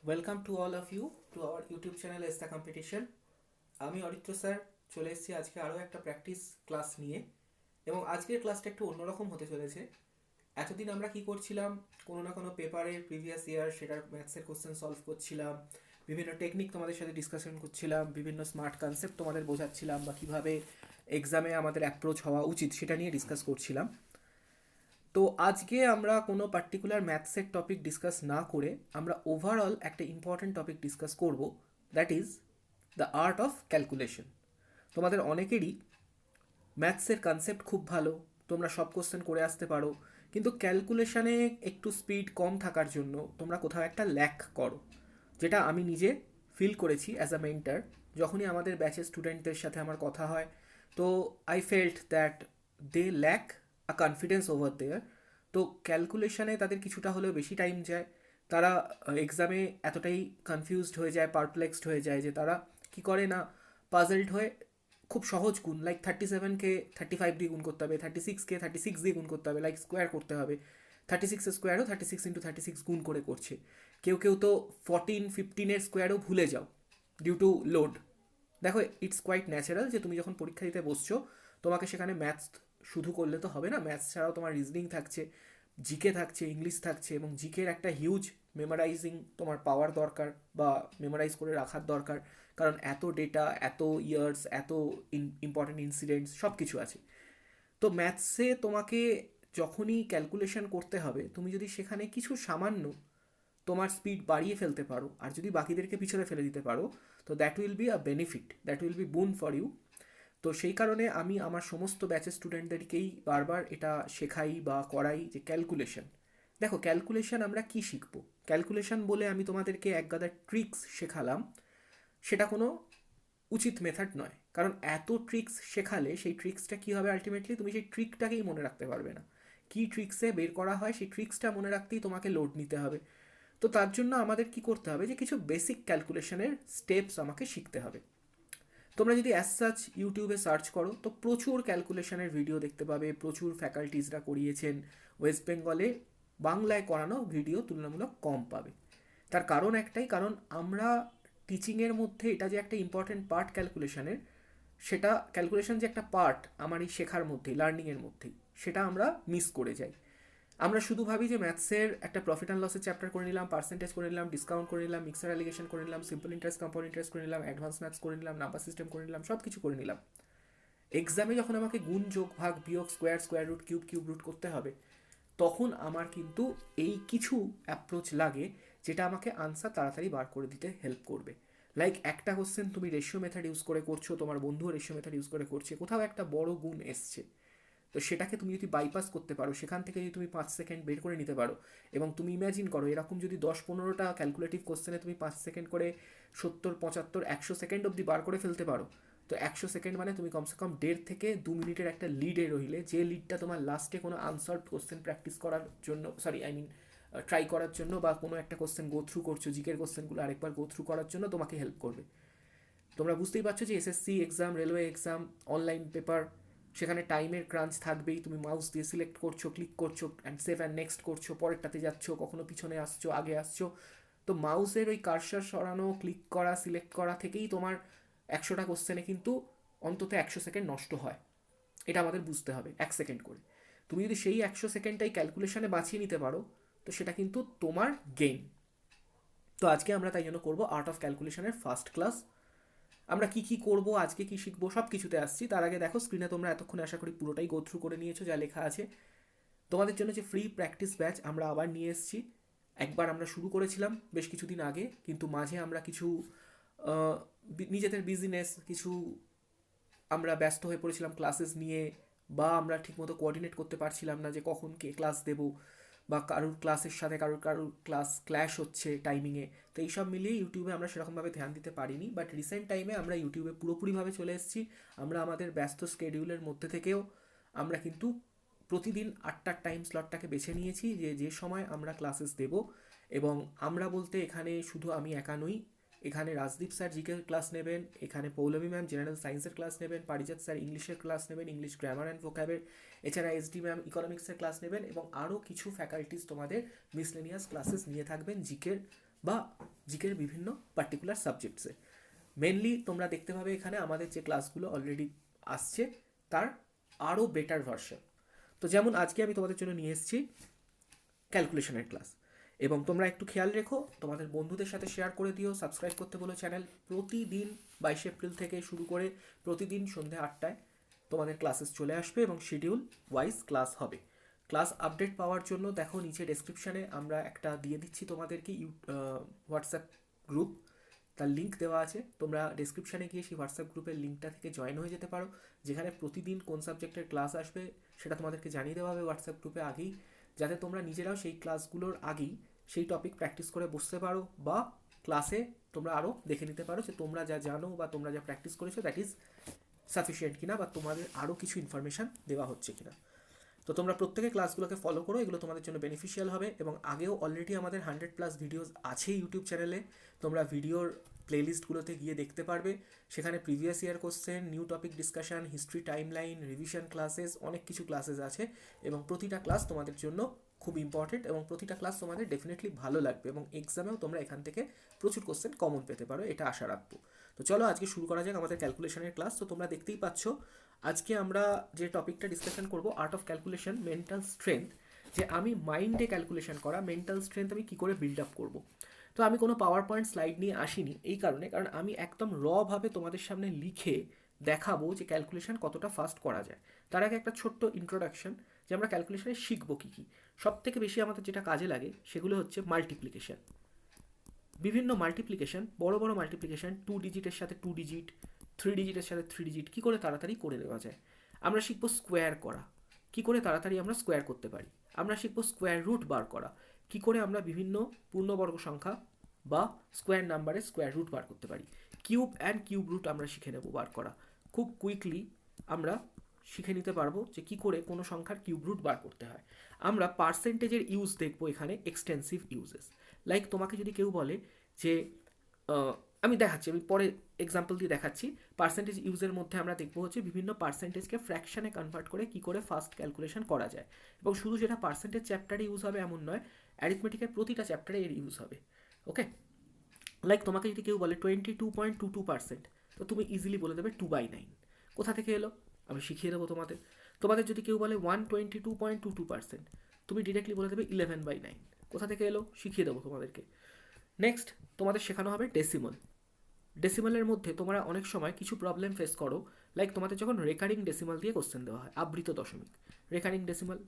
Welcome to all of you to our YouTube channel Esta competition. আমি Aritra sir চলে এসেছি আজকে আরও একটা প্র্যাকটিস ক্লাস নিয়ে, এবং আজকের ক্লাসটা একটু অন্যরকম হতে চলেছে। এতদিন আমরা কি করছিলাম, কোনো না কোনো পেপারের প্রিভিয়াস ইয়ার সেটার ম্যাথসের কোশ্চেন সলভ করছিলাম, বিভিন্ন টেকনিক তোমাদের সাথে ডিসকাশন করছিলাম, বিভিন্ন স্মার্ট কনসেপ্ট তোমাদের বোঝাচ্ছিলাম, বা কীভাবে এক্সামে আমাদের অ্যাপ্রোচ হওয়া উচিত সেটা নিয়ে ডিসকাস করছিলাম। তো আজকে আমরা কোনো পার্টিকুলার ম্যাথসের টপিক ডিসকাস না করে আমরা ওভারঅল একটা ইম্পর্ট্যান্ট টপিক ডিসকাস করব, that is the art of calculation. তোমাদের অনেকেরই ম্যাথসের কনসেপ্ট খুব ভালো, তোমরা সব কোশ্চেন করে আসতে পারো, কিন্তু ক্যালকুলেশনে একটু স্পিড কম থাকার জন্য তোমরা কোথাও একটা ল্যাক করো, যেটা আমি নিজে ফিল করেছি অ্যাজ আ মেন্টার। যখনই আমাদের ব্যাচের স্টুডেন্টদের সাথে আমার কথা হয়, তো I felt that they lack a confidence over there. তো ক্যালকুলেশনে তাদের কিছুটা হলেও বেশি টাইম যায়, তারা এক্সামে এতটাই কনফিউজড হয়ে যায়, পারপ্লেক্সড হয়ে যায় যে তারা কি করে না, পাজলড হয়ে খুব সহজ গুণ লাইক 37কে 35 দিয়ে গুণ করতে হবে, 36কে 36 দিয়ে গুণ করতে হবে, লাইক স্কোয়ার করতে হবে, 36 স্কোয়ারও 36 × 36 গুণ করে করছে। কেউ কেউ তো 14 15-এর স্কোয়ারও ভুলে যাও ডিউ টু লোড। দেখো, ইটস কোয়াইট ন্যাচারাল যে তুমি যখন পরীক্ষা দিতে বসছো, তোমাকে সেখানে ম্যাথস শুধু করলে তো হবে না, ম্যাথস ছাড়াও তোমার রিজনিং থাকছে, জিকে থাকছে, ইংলিশ থাকছে, এবং জিকের একটা হিউজ মেমোরাইজিং তোমার পাওয়ার দরকার, বা মেমোরাইজ করে রাখার দরকার, কারণ এত ডেটা, এত ইয়ার্স, এত ইম্পর্টেন্ট ইনসিডেন্টস সব কিছু আছে। তো ম্যাথসে তোমাকে যখনই ক্যালকুলেশন করতে হবে, তুমি যদি সেখানে কিছু সামান্য তোমার স্পিড বাড়িয়ে ফেলতে পারো, আর যদি বাকিদেরকে পিছনে ফেলে দিতে পারো, তো that will be a benefit, that will be বুন ফর ইউ। তো সেই কারণে আমি আমার সমস্ত ব্যাচের স্টুডেন্টদেরকেই বারবার এটা শেখাই বা করাই যে ক্যালকুলেশন, দেখো ক্যালকুলেশন আমরা কি শিখবো। ক্যালকুলেশন বলে আমি তোমাদেরকে একগাদা ট্রিক্স শেখালাম, সেটা কোনো উচিত মেথড নয়, কারণ এত ট্রিক্স শেখালে সেই ট্রিক্সটা কী হবে, আলটিমেটলি তুমি সেই ট্রিকটাকেই মনে রাখতে পারবে না। কী ট্রিক্সে বের করা হয় সেই ট্রিক্সটা মনে রাখতেই তোমাকে লোড নিতে হবে। তো তার জন্য আমাদের কি করতে হবে, যে কিছু বেসিক ক্যালকুলেশনের স্টেপস আমাকে শিখতে হবে। তোমরা যদি অ্যাজ সাচ ইউটিউবে সার্চ করো, তো প্রচুর ক্যালকুলেশনের ভিডিও দেখতে পাবে, প্রচুর ফ্যাকাল্টিসরা করিয়েছেন। ওয়েস্ট বেঙ্গলে বাংলায় করানো ভিডিও তুলনামূলক কম পাবে। তার কারণ একটাই, কারণ আমরা টিচিংয়ের মধ্যে এটা যে একটা ইম্পর্টেন্ট পার্ট ক্যালকুলেশনের, সেটা ক্যালকুলেশন যে একটা পার্ট আমার এই শেখার মধ্যেই, লার্নিংয়ের মধ্যেই, সেটা আমরা মিস করে যাই। আমরা শুধু ভাবি যে ম্যাথসের একটা প্রফিট অ্যান্ড লসের চ্যাপ্টার করে নিলাম, পার্সেন্টেজ করে নিলাম, ডিসকাউন্ট করে নিলাম, মিক্সার অ্যালিগেশন করে নিলাম, সিম্পল ইন্টারেস্ট, কম্পাউন্ড ইন্টারেস্ট করে নিলাম, অ্যাডভান্স ম্যাথস করে নিলাম, নাম্বার সিস্টেম করে নিলাম, সব কিছু করে নিলাম। এক্সামে যখন আমাকে গুণ, যোগ, ভাগ, বিয়োগ, square, square root, cube, cube root করতে হবে, তখন আমার কিন্তু এই কিছু অ্যাপ্রোচ লাগে যেটা আমাকে আনসার তাড়াতাড়ি বার করে দিতে হেল্প করবে। লাইক একটা কোশ্চেন তুমি রেশিও মেথড ইউজ করে করছো, তোমার বন্ধুও রেশিও মেথড ইউজ করে করছে, কোথাও একটা বড় গুণ এসছে, তো সেটাকে তুমি যদি বাইপাস করতে পারো, সেখান থেকে যদি তুমি 5 সেকেন্ড বের করে নিতে পারো, এবং তুমি ইম্যাজিন করো এরকম যদি 10-15টা ক্যালকুলেটিভ কোশ্চেনে তুমি 5 সেকেন্ড করে 70, 75, 100 সেকেন্ড অবধি বার করে ফেলতে পারো, তো 100 সেকেন্ড মানে তুমি কমসে কম 1.5 থেকে 2 মিনিটের একটা লিডে রইলে, যে লিডটা তোমার লাস্টে কোনো আনসলভ কোশ্চেন প্র্যাকটিস করার জন্য, সরি আই মিন ট্রাই করার জন্য, বা কোনো একটা কোশ্চেন গো থ্রু করছো, জিকের কোশ্চেনগুলো আরেকবার গো থ্রু করার জন্য তোমাকে হেল্প করবে। তোমরা বুঝতেই পারছো যে SSC exam, railway exam, online paper, সেখানে টাইমের ক্রাঞ্চ থাকবেই। তুমি মাউস দিয়ে সিলেক্ট করছো, ক্লিক করছো, অ্যান্ড সেভ অ্যান্ড নেক্সট করছো, পরেরটাতে যাচ্ছ, কখনো পিছনে আসছো, আগে আসছো। তো মাউসের ওই কার্সার সরানো, ক্লিক করা, সিলেক্ট করা থেকেই তোমার 100টা কোশ্চেনে কিন্তু অন্তত 100 সেকেন্ড নষ্ট হয়। এটা আমাদের বুঝতে হবে, 1 সেকেন্ড করে। তুমি যদি সেই 100 সেকেন্ডটাই ক্যালকুলেশনে বাঁচিয়ে নিতে পারো, তো সেটা কিন্তু তোমার গেইন। তো আজকে আমরা তাই জন্য করবো আর্ট অফ ক্যালকুলেশনের ফার্স্ট ক্লাস। আমরা কি কি করব, আজকে কি শিখবো, সব কিছুতে আসছি। তার আগে দেখো স্ক্রিনে তোমরা এতক্ষণ আশা করি পুরোটাই গো থ্রু করে নিয়েছো যা লেখা আছে। তোমাদের জন্য যে ফ্রি প্র্যাকটিস ব্যাচ আমরা আবার নিয়ে এসেছি। একবার আমরা শুরু করেছিলাম বেশ কিছুদিন আগে, কিন্তু মাঝে আমরা কিছু নিজেদের বিজনেস, কিছু আমরা ব্যস্ত হয়ে পড়েছিলাম ক্লাসেস নিয়ে, বা আমরা ঠিকমতো কোঅর্ডিনেট করতে পারছিলাম না যে কখন কে ক্লাস দেবো, বা কারোর ক্লাসের সাথে কারোর কারোর ক্লাস ক্ল্যাশ হচ্ছে টাইমিংয়ে। তো এইসব মিলিয়ে ইউটিউবে আমরা সেরকমভাবে ধ্যান দিতে পারিনি, বাট রিসেন্ট টাইমে আমরা ইউটিউবে পুরোপুরিভাবে চলে এসেছি। আমরা আমাদের ব্যস্ত স্কেডিউলের মধ্যে থেকেও আমরা কিন্তু প্রতিদিন 8টার টাইম স্লটটাকে বেছে নিয়েছি, যে যে সময় আমরা ক্লাসেস দেব। এবং আমরা বলতে এখানে শুধু আমি একা নই, এখানে রাজদীপ স্যার জিকের ক্লাস নেবেন, এখানে পৌলমী ম্যাম জেনারেল সায়েন্সের ক্লাস নেবেন, পারিজাত স্যার ইংলিশের ক্লাস নেবেন, ইংলিশ গ্রামার অ্যান্ড ভোকাবের, এছাড়া এসডি ম্যাম ইকোনমিক্সের ক্লাস নেবেন, এবং আরও কিছু ফ্যাকাল্টিস তোমাদের মিসলেনিয়াস ক্লাসেস নিয়ে থাকবেন জিকের বা জিকের বিভিন্ন পার্টিকুলার সাবজেক্টসে। মেনলি তোমরা দেখতে পাবে এখানে আমাদের যে ক্লাসগুলো অলরেডি আসছে তার আরও বেটার ভার্সন। তো যেমন আজকে আমি তোমাদের জন্য নিয়ে এসেছি ক্যালকুলেশনের ক্লাস, এবং তোমরা একটু খেয়াল রেখো, তোমাদের বন্ধুদের সাথে শেয়ার করে দিও, সাবস্ক্রাইব করতে বলো চ্যানেল। প্রতিদিন 22 এপ্রিল থেকে শুরু করে প্রতিদিন সন্ধ্যে 8টায় তোমাদের ক্লাসেস চলে আসবে এবং শিডিউল ওয়াইজ ক্লাস হবে। ক্লাস আপডেট পাওয়ার জন্য দেখো নিচে ডেসক্রিপশানে আমরা একটা দিয়ে দিচ্ছি তোমাদেরকে হোয়াটসঅ্যাপ গ্রুপ, তার লিঙ্ক দেওয়া আছে। তোমরা ডেসক্রিপশানে গিয়ে সেই হোয়াটসঅ্যাপ গ্রুপের লিঙ্কটা থেকে জয়েন হয়ে যেতে পারো, যেখানে প্রতিদিন কোন সাবজেক্টের ক্লাস আসবে সেটা তোমাদেরকে জানিয়ে দেওয়া হবে হোয়াটসঅ্যাপ গ্রুপে আগেই, যাতে তোমরা নিজেরাও সেই ক্লাসগুলোর আগেই সেই টপিক প্র্যাকটিস করে বসতে পারো, বা ক্লাসে তোমরা আরও দেখে নিতে পারো যে তোমরা যা জানো বা তোমরা যা প্র্যাকটিস করেছো দ্যাট ইজ সাফিসিয়েন্ট কিনা, বা তোমাদের আরও কিছু ইনফরমেশান দেওয়া হচ্ছে কিনা। তো তোমরা প্রত্যেকে ক্লাসগুলোকে ফলো করো, এগুলো তোমাদের জন্য বেনিফিশিয়াল হবে। এবং আগেও অলরেডি আমাদের 100+ ভিডিওস আছে ইউটিউব চ্যানেলে, তোমরা ভিডিওর প্লেলিস্টগুলোতে গিয়ে দেখতে পারবে। সেখানে previous year question, new topic discussion, history timeline, revision classes, অনেক কিছু ক্লাসেস আছে, এবং প্রতিটা ক্লাস তোমাদের জন্য খুব ইম্পর্টেন্ট, এবং প্রতিটা ক্লাস তোমাদের ডেফিনেটলি ভালো লাগবে, এবং এক্সামেও তোমরা এখান থেকে প্রচুর কোশ্চেন কমন পেতে পারো, এটা আশা রাখবো। তো চলো আজকে শুরু করা যাক আমাদের ক্যালকুলেশনের ক্লাস। তো তোমরা দেখতেই পাচ্ছ আজকে আমরা যে টপিকটা ডিসকাশন করব, art of calculation, mental strength, যে আমি মাইন্ডে ক্যালকুলেশন করা মেন্টাল স্ট্রেংথ আমি কী করে বিল্ড আপ করবো। তো আমি কোনো পাওয়ার পয়েন্ট স্লাইড নিয়ে আসিনি এই কারণে, কারণ আমি একদম ভাবে তোমাদের সামনে লিখে দেখাবো যে ক্যালকুলেশন কতটা ফাস্ট করা যায়। তার আগে একটা ছোট্ট ইন্ট্রোডাকশন, যে আমরা ক্যালকুলেশনে শিখবো কী কী। সব থেকে বেশি আমাদের যেটা কাজে লাগে সেগুলো হচ্ছে মাল্টিপ্লিকেশন, বিভিন্ন মাল্টিপ্লিকেশন, বড় বড় মাল্টিপ্লিকেশন, 2 ডিজিটের সাথে 2 ডিজিট, 3 ডিজিটের সাথে 3 ডিজিট, কী করে তাড়াতাড়ি করে নেওয়া যায়। আমরা শিখবো স্কোয়ার করা, কী করে তাড়াতাড়ি আমরা স্কোয়ার করতে পারি। আমরা শিখবো স্কোয়ার রুট বার করা, কী করে আমরা বিভিন্ন পূর্ণবর্গ সংখ্যা বা স্কোয়ার নাম্বারে স্কোয়ার রুট বার করতে পারি। কিউব অ্যান্ড কিউব রুট আমরা শিখে নেব বার করা, খুব কুইকলি আমরা শিখে নিতে পারবো যে কী করে কোনো সংখ্যার কিউব রুট বার করতে হয়। আমরা পার্সেন্টেজের ইউজ দেখবো এখানে, এক্সটেন্সিভ ইউজেস। লাইক তোমাকে যদি কেউ বলে যে আমি দেখাচ্ছি, আমি পরে এক্সাম্পল দিয়ে দেখাচ্ছি, পার্সেন্টেজ ইউজের মধ্যে আমরা দেখবো হচ্ছে বিভিন্ন পার্সেন্টেজকে ফ্র্যাকশানে কনভার্ট করে কী করে ফাস্ট ক্যালকুলেশন করা যায়। এবং শুধু যেটা পার্সেন্টেজ চ্যাপ্টারে ইউজ হবে এমন নয়, অ্যারিথমেটিকের প্রতিটা চ্যাপ্টারে এর ইউজ হবে। ওকে, লাইক তোমাকে যদি কেউ বলে 22.22%, তো তুমি ইজিলি বলে দেবে 2/9। কোথা থেকে এলো আমি শিখিয়ে দেবো তোমাদের। তোমাদের যদি কেউ বলে 122.22%, তুমি ডিরেক্টলি বলে দেবে 11/9। কোথা থেকে এলো শিখিয়ে দেবো তোমাদেরকে। নেক্সট তোমাদের শেখানো হবে ডেসিমাল। ডেসিমালের মধ্যে তোমরা অনেক সময় কিছু প্রবলেম ফেস করো, লাইক তোমাদের যখন রেকারিং ডেসিমাল দিয়ে কোশ্চেন দেওয়া হয়, আবৃত দশমিক, রেকারিং ডেসিমাল,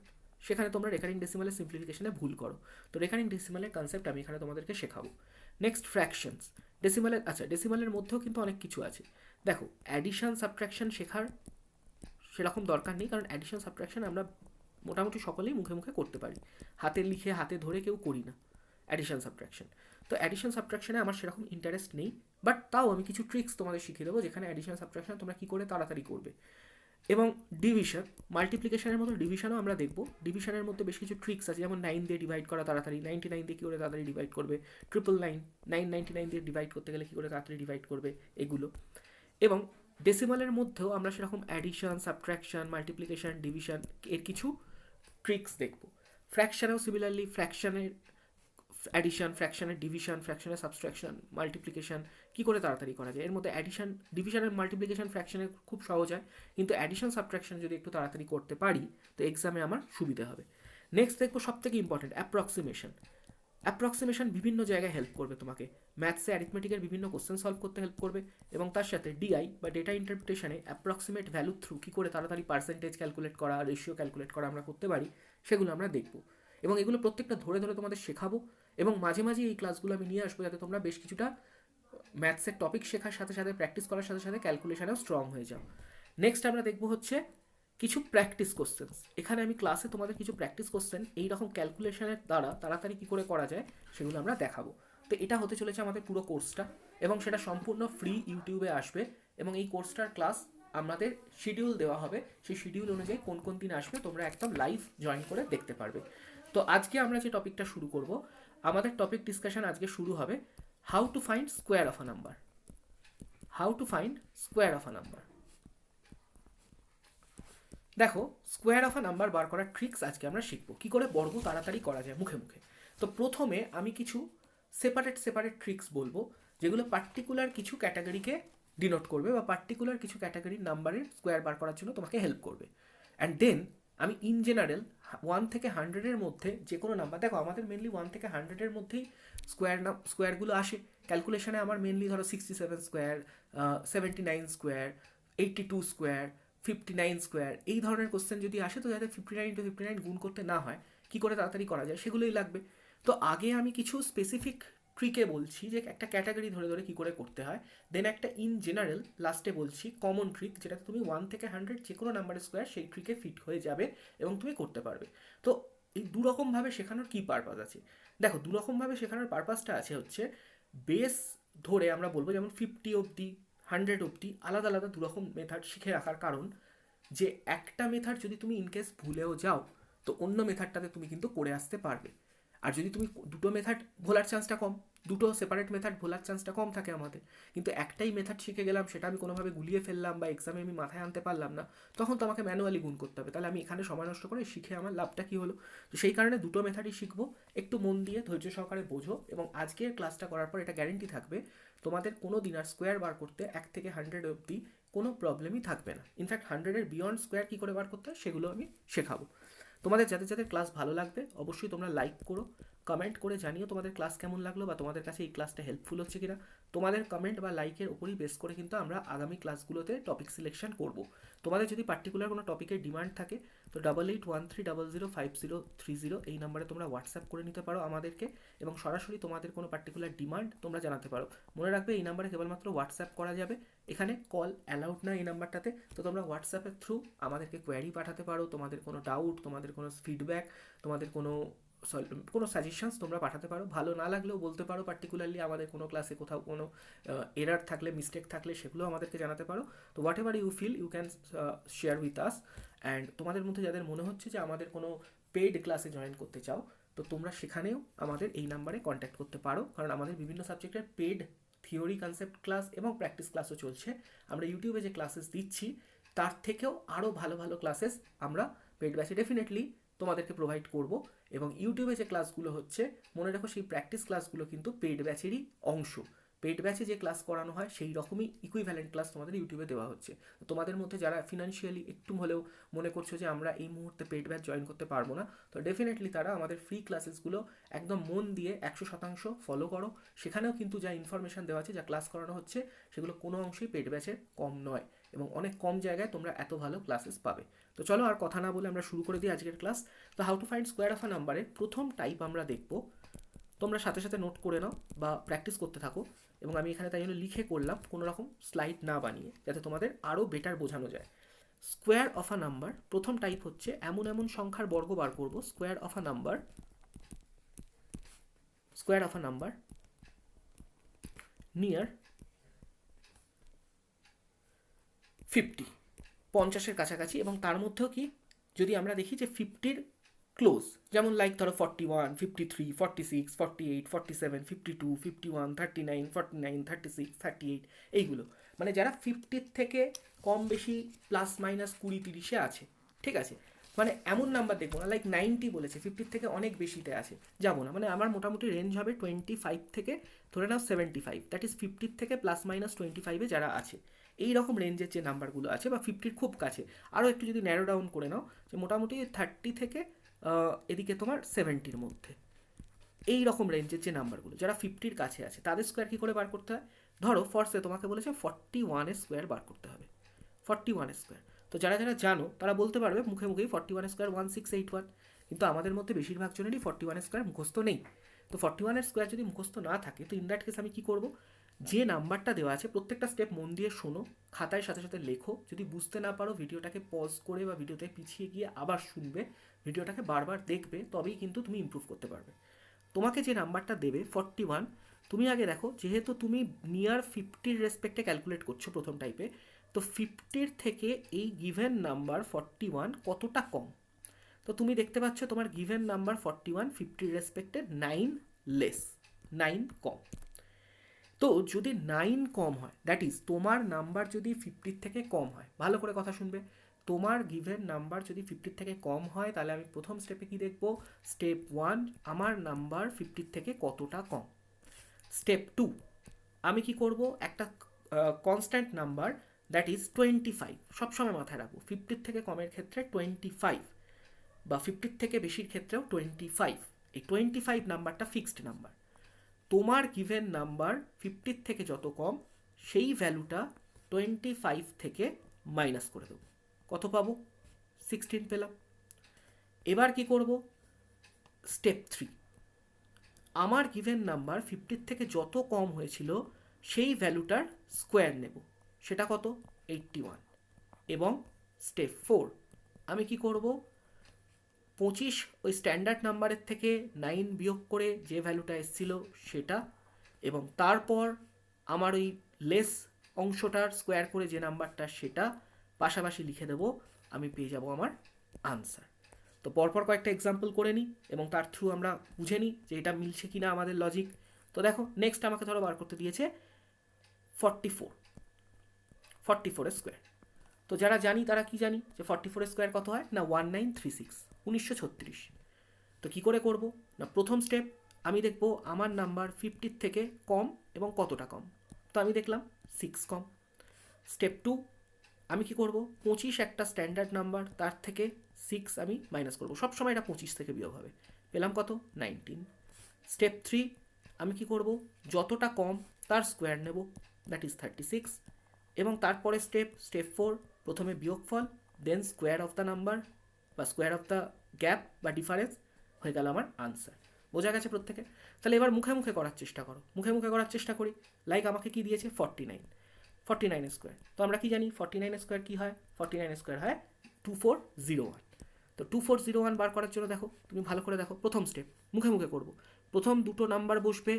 সেখানে তোমরা রেকারিং ডেসিমালের সিম্পলিফিকেশনে ভুল করো। তো রেকারিং ডেসিমালের কনসেপ্ট আমি এখানে তোমাদেরকে শেখাবো। নেক্সট ফ্র্যাকশনস, ডেসিমালের, আচ্ছা ডেসিমালের মধ্যেও কিন্তু অনেক কিছু আছে। দেখো অ্যাডিশন সাবট্রাকশন শেখার সেরকম দরকার নেই, কারণ অ্যাডিশন সাবট্রাকশন আমরা মোটামুটি সকলেই মুখে মুখে করতে পারি, হাতে লিখে হাতে ধরে কেউ করি না অ্যাডিশন সাবট্রাকশন। তো অ্যাডিশন সাবট্রাকশনে আমার সেরকম ইন্টারেস্ট নেই, বাট তাও আমি কিছু ট্রিক্স তোমাদের শিখিয়ে দেবো যেখানে অ্যাডিশন সাবট্রাকশন তোমরা কী করে তাড়াতাড়ি করবে। এবং ডিভিশন, মাল্টিপ্লিকেশনের মতো ডিভিশনও আমরা দেখবো। ডিভিশনের মধ্যে বেশ কিছু ট্রিক্স আছে, যেমন 9 দিয়ে ডিভাইড করা তাড়াতাড়ি, 99 দিয়ে কী করে তাড়াতাড়ি ডিভাইড করবে, 999 দিয়ে ডিভাইড করতে গেলে কী করে তাড়াতাড়ি ডিভাইড করবে, এগুলো। এবং ডেসিমালের মধ্যেও আমরা সেরকম অ্যাডিশন, সাবট্রাকশন, মাল্টিপ্লিকেশন, ডিভিশন এর কিছু ট্রিক্স দেখব। ফ্র্যাকশানেও সিমিলারলি, ফ্র্যাকশানের অ্যাডিশন, ফ্র্যাকশনের ডিভিশন, ফ্র্যাকশনের সাবট্রাকশন, মাল্টিপ্লিকেশন কী করে তাড়াতাড়ি করা যায়। এর মধ্যে অ্যাডিশন, ডিভিশনের, মাল্টিপ্লিকেশন, ফ্র্যাকশনের খুব সহজ হয়, কিন্তু অ্যাডিশন সাবট্রাকশন যদি একটু তাড়াতাড়ি করতে পারি তো এক্সামে আমার সুবিধা হবে। নেক্সট দেখবো সবথেকে ইম্পর্টেন্ট অ্যাপ্রক্সিমেশন। অ্যাপ্রক্সিমেশন বিভিন্ন জায়গায় হেল্প করবে তোমাকে, ম্যাথসে অ্যারিথমেটিকের বিভিন্ন কোশ্চেন সলভ করতে হেল্প করবে, এবং তার সাথে ডিআই বা ডেটা ইন্টারপ্রিটেশনে অ্যাপ্রক্সিমেট ভ্যালু থ্রু কী করে তাড়াতাড়ি পার্সেন্টেজ ক্যালকুলেট করা, রেশিও ক্যালকুলেট করা আমরা করতে পারি, সেগুলো আমরা দেখব। এবং এগুলো প্রত্যেকটা ধরে ধরে তোমাদের শেখাবো, এবং মাঝে মাঝে এই ক্লাসগুলো আমি নিয়ে আসবো যাতে তোমরা বেশ কিছুটা ম্যাথসের টপিক শেখার সাথে সাথে প্র্যাকটিস করার সাথে সাথে ক্যালকুলেশনেও স্ট্রং হয়ে যাও। নেক্সট আমরা দেখবো হচ্ছে কিছু প্র্যাকটিস কোশ্চেন্স। এখানে আমি ক্লাসে তোমাদের কিছু প্র্যাকটিস কোশ্চেন এইরকম ক্যালকুলেশনের দ্বারা তাড়াতাড়ি কী করে করা যায় সেগুলো আমরা দেখাবো। তো এটা হতে চলেছে আমাদের পুরো কোর্সটা, এবং সেটা সম্পূর্ণ ফ্রি ইউটিউবে আসবে, এবং এই কোর্সটার ক্লাস আমাদের শিডিউল দেওয়া হবে, সেই শিডিউল অনুযায়ী কোন কোন দিন আসবে তোমরা একদম লাইভ জয়েন করে দেখতে পারবে। তো আজকে আমরা যে টপিকটা শুরু করব, আমাদের টপিক ডিসকাশন আজকে শুরু হবে how to find square of a number. How to find square of a number. দেখো স্কোয়ার অফ আ নাম্বার বার করার ট্রিক্স আজকে আমরা শিখবো, কী করে বর্গ তাড়াতাড়ি করা যায় মুখে মুখে। তো প্রথমে আমি কিছু সেপারেট ট্রিক্স বলবো, যেগুলো পার্টিকুলার কিছু ক্যাটাগরিকে ডিনোট করবে বা পার্টিকুলার কিছু ক্যাটাগরির নাম্বারের স্কোয়ার বার করার জন্য তোমাকে হেল্প করবে। অ্যান্ড দেন আমি ইন জেনারেল 1 থেকে 100-এর মধ্যে যে কোনো নাম্বার, দেখো আমাদের মেনলি 1 থেকে 100-এর মধ্যেই স্কোয়ারগুলো আসে ক্যালকুলেশনে। আমার মেনলি ধরো 67 স্কোয়ার, 79 স্কোয়ার, 82 স্কোয়ার, 59 স্কোয়ার, এই ধরনের কোশ্চেন যদি আসে তো যাতে 59 গুণ করতে না হয়, কী করে তাড়াতাড়ি করা যায় সেগুলোই লাগবে। তো আগে আমি কিছু স্পেসিফিক ট্রিকে বলছি যে একটা ক্যাটাগরি ধরে ধরে কী করে করতে হয়, দেন একটা ইন জেনারেল লাস্টে বলছি কমন ট্রিক, যেটা তুমি 1 থেকে 100 যে কোনো নাম্বারের স্কোয়ার সেই ট্রিকে ফিট হয়ে যাবে এবং তুমি করতে পারবে। তো এই দুরকমভাবে শেখানোর কী পারপাস আছে, দেখো দুরকমভাবে শেখানোর পারপাসটা আছে হচ্ছে বেস ধরে আমরা বলবো যেমন 50 অবধি 100 অবধি আলাদা আলাদা দুরকম মেথড শিখে রাখার কারণ যে একটা মেথড যদি তুমি ইনকেস ভুলেও যাও তো অন্য মেথডটাতে তুমি কিন্তু করে আসতে পারবে। আর যদি তুমি দুটো মেথড ভোলার চান্সটা কম, দুটো সেপারেট মেথড ভোলার চান্সটা কম থাকে আমাদের, কিন্তু একটাই মেথড শিখে গেলাম, সেটা আমি কোনোভাবে গুলিয়ে ফেললাম বা এক্সামে আমি মাথায় আনতে পারলাম না, তখন তো আমাকে ম্যানুয়ালি গুণ করতে হবে। তাহলে আমি এখানে সময় নষ্ট করে শিখে আমার লাভটা কী হলো? তো সেই কারণে দুটো মেথডই শিখবো, একটু মন দিয়ে ধৈর্য সহকারে বোঝো, এবং আজকের ক্লাসটা করার পর এটা গ্যারেন্টি থাকবে তোমাদের কোনো দিন আর স্কোয়ার বার করতে 1 থেকে 100 অবধি কোনো প্রবলেমই থাকবে না। ইনফ্যাক্ট 100-এর বিয়ন্ড স্কোয়ার কী করে বার করতে হয় সেগুলো আমি শেখাবো। তোমাদের যাদের যাদের ক্লাস ভালো লাগবে অবশ্যই তোমরা লাইক করো, কমেন্ট করে জানিও তোমাদের ক্লাস কেমন লাগলো বা তোমাদের কাছে এই ক্লাসটা হেল্পফুল হচ্ছে কিনা। তোমাদের কমেন্ট বা লাইকের উপরই বেস করে কিন্তু আমরা আগামী ক্লাসগুলোতে টপিক সিলেকশন করব। তোমাদের যদি পার্টিকুলার কোনো টপিকের ডিমান্ড থাকে তো 8813005030 এই নাম্বারে তোমরা হোয়াটসঅ্যাপ করে নিতে পারো আমাদেরকে, এবং সরাসরি তোমাদের কোনো পার্টিকুলার ডিমান্ড তোমরা জানাতে পারো। মনে রাখবে এই নাম্বারে কেবলমাত্র হোয়াটসঅ্যাপ করা যাবে, এখানে কল অ্যালাউড না এই নাম্বারটাতে। তো তোমরা হোয়াটসঅ্যাপের থ্রু আমাদেরকে কোয়ারি পাঠাতে পারো, তোমাদের কোনো ডাউট, তোমাদের কোনো ফিডব্যাক, তোমাদের কোনো সাজেশনস তোমরা পাঠাতে পারো। ভালো না লাগলেও বলতে পারো, পার্টিকুলারলি আমাদের কোনো ক্লাসে কোথাও কোনো এরার থাকলে, মিস্টেক থাকলে সেগুলো আমাদেরকে জানাতে পারো। তো whatever you feel you can share with us. And তোমাদের মধ্যে যাদের মনে হচ্ছে যে আমাদের কোনো পেইড ক্লাসে জয়েন করতে চাও তো তোমরা সেখানেও আমাদের এই নাম্বারে কন্ট্যাক্ট করতে পারো, কারণ আমাদের বিভিন্ন সাবজেক্টের পেইড থিওরি কনসেপ্ট ক্লাস এবং প্র্যাকটিস ক্লাসও চলছে। আমরা ইউটিউবে যে ক্লাসেস দিচ্ছি তার থেকেও আরও ভালো ভালো ক্লাসেস আমরা পেইড ব্যাচে ডেফিনেটলি তোমাদেরকে প্রোভাইড করব। এবং ইউটিউবে যে ক্লাসগুলো হচ্ছে মনে রাখো সেই প্র্যাকটিস ক্লাসগুলো কিন্তু পেইড ব্যাচেরই অংশ। পেইড ব্যাচে যে ক্লাস করানো হয় সেই রকমই ইকুইভ্যালেন্ট ক্লাস তোমাদের ইউটিউবে দেওয়া হচ্ছে। তোমাদের মধ্যে যারা ফিনান্সিয়ালি একটু হলেও মনে করছো যে আমরা এই মুহূর্তে পেইড ব্যাচ জয়েন করতে পারবো না, তো ডেফিনেটলি তারা আমাদের ফ্রি ক্লাসেসগুলো একদম মন দিয়ে 100% ফলো করো। সেখানেও কিন্তু যা ইনফরমেশান দেওয়া আছে, যা ক্লাস করানো হচ্ছে, সেগুলো কোনো অংশেই পেইড ব্যাচের কম নয়, এবং অনেক কম জায়গায় তোমরা এত ভালো ক্লাসেস পাবে। তো চলো আর কথা না বলে আমরা শুরু করে দিই আজকের ক্লাস। তো how to find square of আ নাম্বারের প্রথম টাইপ আমরা দেখব। তোমরা সাথে সাথে নোট করে নাও বা প্র্যাকটিস করতে থাকো, এবং আমি এখানে তাই জন্য লিখে করলাম কোনো রকম স্লাইড না বানিয়ে, যাতে তোমাদের আরও বেটার বোঝানো যায়। স্কোয়ার অফ আ নাম্বার প্রথম টাইপ হচ্ছে এমন এমন সংখ্যার বর্গ বার করব। Square of a number near 50, 50-এর কাছাকাছি, এবং তার মধ্যেও কি যদি আমরা দেখি যে 50-র ক্লোজ, যেমন লাইক ধরো 41, 53, 46, 48, 47, 52, 51, 39, 49, 36, 38, এইগুলো মানে যারা 50-র থেকে কম বেশি প্লাস মাইনাস 20-30-এ আছে, ঠিক আছে? মানে এমন নাম্বার দেখবো না, লাইক 90 বলেছে, 50-র থেকে অনেক বেশিতে আছে, যাবো না। মানে আমার মোটামুটি রেঞ্জ হবে 25 থেকে ধরে নাও 75, দ্যাট ইজ 50-র থেকে প্লাস মাইনাস 25-এ যারা আছে, এই রকম রেঞ্জের যে নাম্বারগুলো আছে, বা 50-র খুব কাছে, আরও একটু যদি ন্যারো ডাউন করে নাও যে মোটামুটি 30 থেকে এদিকে তোমার 70-র মধ্যে, এই রকম রেঞ্জের যে নাম্বারগুলো যারা 50-র কাছে আছে, তাদের স্কোয়ার কী করে বার করতে হয়? ধরো ফর্সে তোমাকে বলেছে 41-এর স্কোয়ার বার করতে হবে। 41-এর স্কোয়ার তো যারা যারা জানো তারা বলতে পারবে মুখে মুখেই 41-এর স্কোয়ার 1681, কিন্তু আমাদের মধ্যে বেশিরভাগ জনেরই 41-এর স্কোয়ার মুখস্থ নেই। তো 41-এর স্কোয়ার যদি মুখস্থ না থাকে তো ইন দ্যাট কেস আমি কী করবো, যে নাম্বারটা দেওয়া আছে প্রত্যেকটা স্টেপ মন দিয়ে শোনো, খাতায় সাথে সাথে লেখো, যদি বুঝতে না পারো ভিডিওটাকে পজ করে বা ভিডিওতে পিছিয়ে গিয়ে আবার শুনবে, ভিডিওটাকে বারবার দেখবে, তবেই কিন্তু তুমি ইমপ্রুভ করতে পারবে। তোমাকে যে নাম্বারটা দেবে 41, তুমি আগে দেখো, যেহেতু তুমি নিয়ার 50-র রেসপেক্টে ক্যালকুলেট করছো প্রথম টাইপে, তো 50-র থেকে এই গিভেন নাম্বার 41 কতটা কম। তো তুমি দেখতে পাচ্ছ তোমার গিভেন নাম্বার 41 50-র রেসপেক্টে 9 লেস, 9 কম। তো যদি 9 কম হয়, দ্যাট ইজ তোমার নাম্বার যদি 50-র থেকে কম হয়, ভালো করে কথা শুনবে, তোমার গিভেন নাম্বার যদি 50-র থেকে কম হয়, তাহলে আমি প্রথম স্টেপে কি দেখব, স্টেপ 1, আমার নাম্বার 50-র থেকে কতটা কম। স্টেপ 2, আমি কি করব, একটা কনস্ট্যান্ট নাম্বার দ্যাট ইজ 25, সবসময় মাথায় রাখবো 50 থেকে কমের ক্ষেত্রে 25 বা 50 থেকে বেশির ক্ষেত্রেও 25, এই 25 নাম্বারটা ফিক্সড নাম্বার। তোমার গিভেন নাম্বার 50 থেকে যত কম সেই ভ্যালুটা 25 থেকে মাইনাস করে দেবো, কত পাবো, 16 পেলাম। এবার কি করব, স্টেপ 3, আমার গিভেন নাম্বার 50 থেকে যত কম হয়েছিল সেই ভ্যালুটার স্কোয়ার নেব, সেটা কত, 81। এবং স্টেপ 4, আমি কি করব, 25 ওই স্ট্যান্ডার্ড নাম্বারের থেকে 9 বিয়োগ করে যে ভ্যালুটা এসেছিল সেটা, এবং তারপর আমার ওই লেস অংশটার স্কোয়ার করে যে নাম্বারটা সেটা পাশাপাশি লিখে দেবো, আমি পেয়ে যাব আমার আনসার। তো পরপর কয়েকটা এক্সাম্পল করে নিই এবং তার থ্রু আমরা বুঝে নিই যে এটা মিলছে কিনা আমাদের লজিক। তো দেখো নেক্সট আমাকে ধরো বার করতে দিয়েছে 44 স্কোয়ার। তো যারা জানি তারা কি জানি যে 44 স্কোয়ার কত হয় না 1936, 1936। তো কি করে করব না, প্রথম স্টেপ আমি দেখব আমার নাম্বার 50 থেকে কম এবং কতটা কম। তো আমি দেখলাম 6 কম। স্টেপ 2, আমি কি করব, 25 একটা স্ট্যান্ডার্ড নাম্বার, তার থেকে 6 আমি মাইনাস করব, সবসময় এটা 25 থেকে বিয়োগ হবে, পেলাম কত, 19। স্টেপ 3, আমি কি করব, যতটা কম তার স্কোয়ার নেব, দ্যাট ইজ 36। এবং তারপরে স্টেপ 4, প্রথমে বিয়োগফল, দেন স্কোয়ার অফ দ্য নাম্বার বা স্কোয়ার অফ দ্য গ্যাপ বা ডিফারেন্স, হয়ে গেল আমার আনসার। বোঝা গেছে প্রত্যেকে? তাহলে এবার মুখে মুখে করার চেষ্টা করো, মুখে মুখে করার চেষ্টা করি। লাইক আমাকে কি দিয়েছে 49 স্কোয়ার। তো আমরা কি জানি 49 স্কোয়ার কী হয়, 49 স্কোয়ার হয় 2401। তো 2401 বার করার জন্য দেখো, তুমি ভালো করে দেখো, প্রথম স্টেপ মুখে মুখে করব। প্রথম দুটো নাম্বার বসবে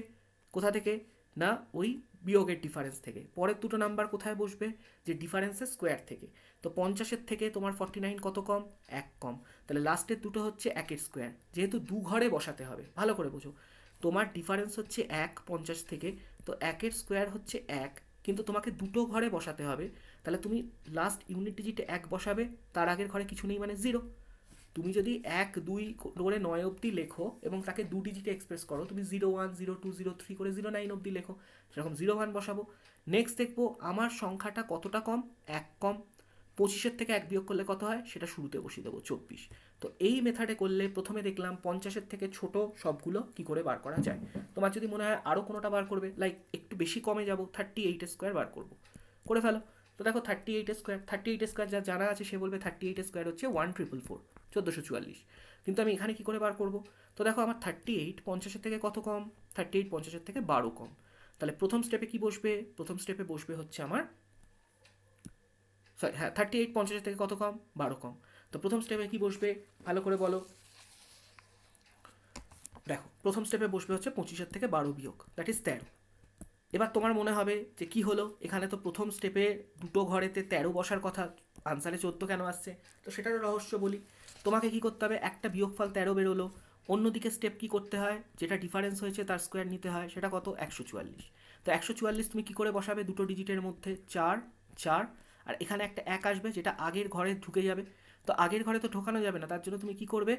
কোথা থেকে না ওই বিয়োগের ডিফারেন্স থেকে, পরের দুটো নাম্বার কোথায় বসবে, যে ডিফারেন্সের স্কোয়ার থেকে। তো 50-এর থেকে তোমার 49 কত কম, 1 কম, তাহলে লাস্টের দুটো হচ্ছে 1-এর স্কোয়ার, যেহেতু দু ঘরে বসাতে হবে, ভালো করে বোঝো। তোমার ডিফারেন্স হচ্ছে 1 50 থেকে, তো 1-এর স্কোয়ার হচ্ছে 1, কিন্তু তোমাকে দুটো ঘরে বসাতে হবে, তাহলে তুমি লাস্ট ইউনিট ডিজিটে 1 বসাবে, তার আগের ঘরে কিছু নেই মানে 0। তুমি যদি 1 2 করে 9 অবধি লেখো এবং তাকে দু ডিজিটে এক্সপ্রেস করো, তুমি 01 02 03 করে 09 অবধি লেখো, সেরকম 01 বসাবো। নেক্সট দেখবো আমার সংখ্যাটা কতটা কম, 1 কম, 25-এর থেকে 1 বিয়োগ করলে কত হয় সেটা শুরুতে বসিয়ে দেবো, 24। তো এই মেথডে করলে প্রথমে দেখলাম 50-এর থেকে ছোট সবগুলো কি করে বার করা যায়। তোমার যদি মনে হয় আরও কোনোটা বার করবে, লাইক একটু বেশি কমে যাবো, 38 স্কোয়ার বার করবো, করে ফেলো। তো দেখো 38 স্কোয়ার যা জানা আছে সে বলবে 38 স্কোয়ার হচ্ছে 1444, 1444। কিন্তু আমি এখানে কি করে বার করব, তো দেখো আমার 38 50-এর থেকে কত কম, 38 50-এর থেকে 12 কম, তাহলে প্রথম স্টেপে কি বসবে, প্রথম স্টেপে বসবে হচ্ছে আমার, সরি হ্যাঁ 38 50-এর থেকে কত কম, 12 কম। তো প্রথম স্টেপে কি বসবে ভালো করে বলো, দেখো প্রথম স্টেপে বসবে হচ্ছে 25-এর থেকে 12 বিয়োগ, দ্যাট ইজ 13। এবার তোমার মনে হবে যে কি হলো, এখানে তো প্রথম স্টেপে দুটো ঘরেতে 13 বসার কথা, আনসারে 14 কেন আসছে, তো সেটারও রহস্য বলি। তোমাকে কি করতে হবে, একটা বিয়োগফল 13 বেরোলো, অন্যদিকে স্টেপ কি করতে হয়, যেটা ডিফারেন্স হয়েছে তার স্কোয়ার নিতে হয়, সেটা কত, 144। তো 144 তুমি কি করে বসাবে, দুটো ডিজিটের মধ্যে 4 4, আর এখানে একটা 1 আসবে যেটা আগের ঘরে ঢুকে যাবে। তো আগের ঘরে তো ঢোকানো যাবে না, তার জন্য তুমি কি করবে,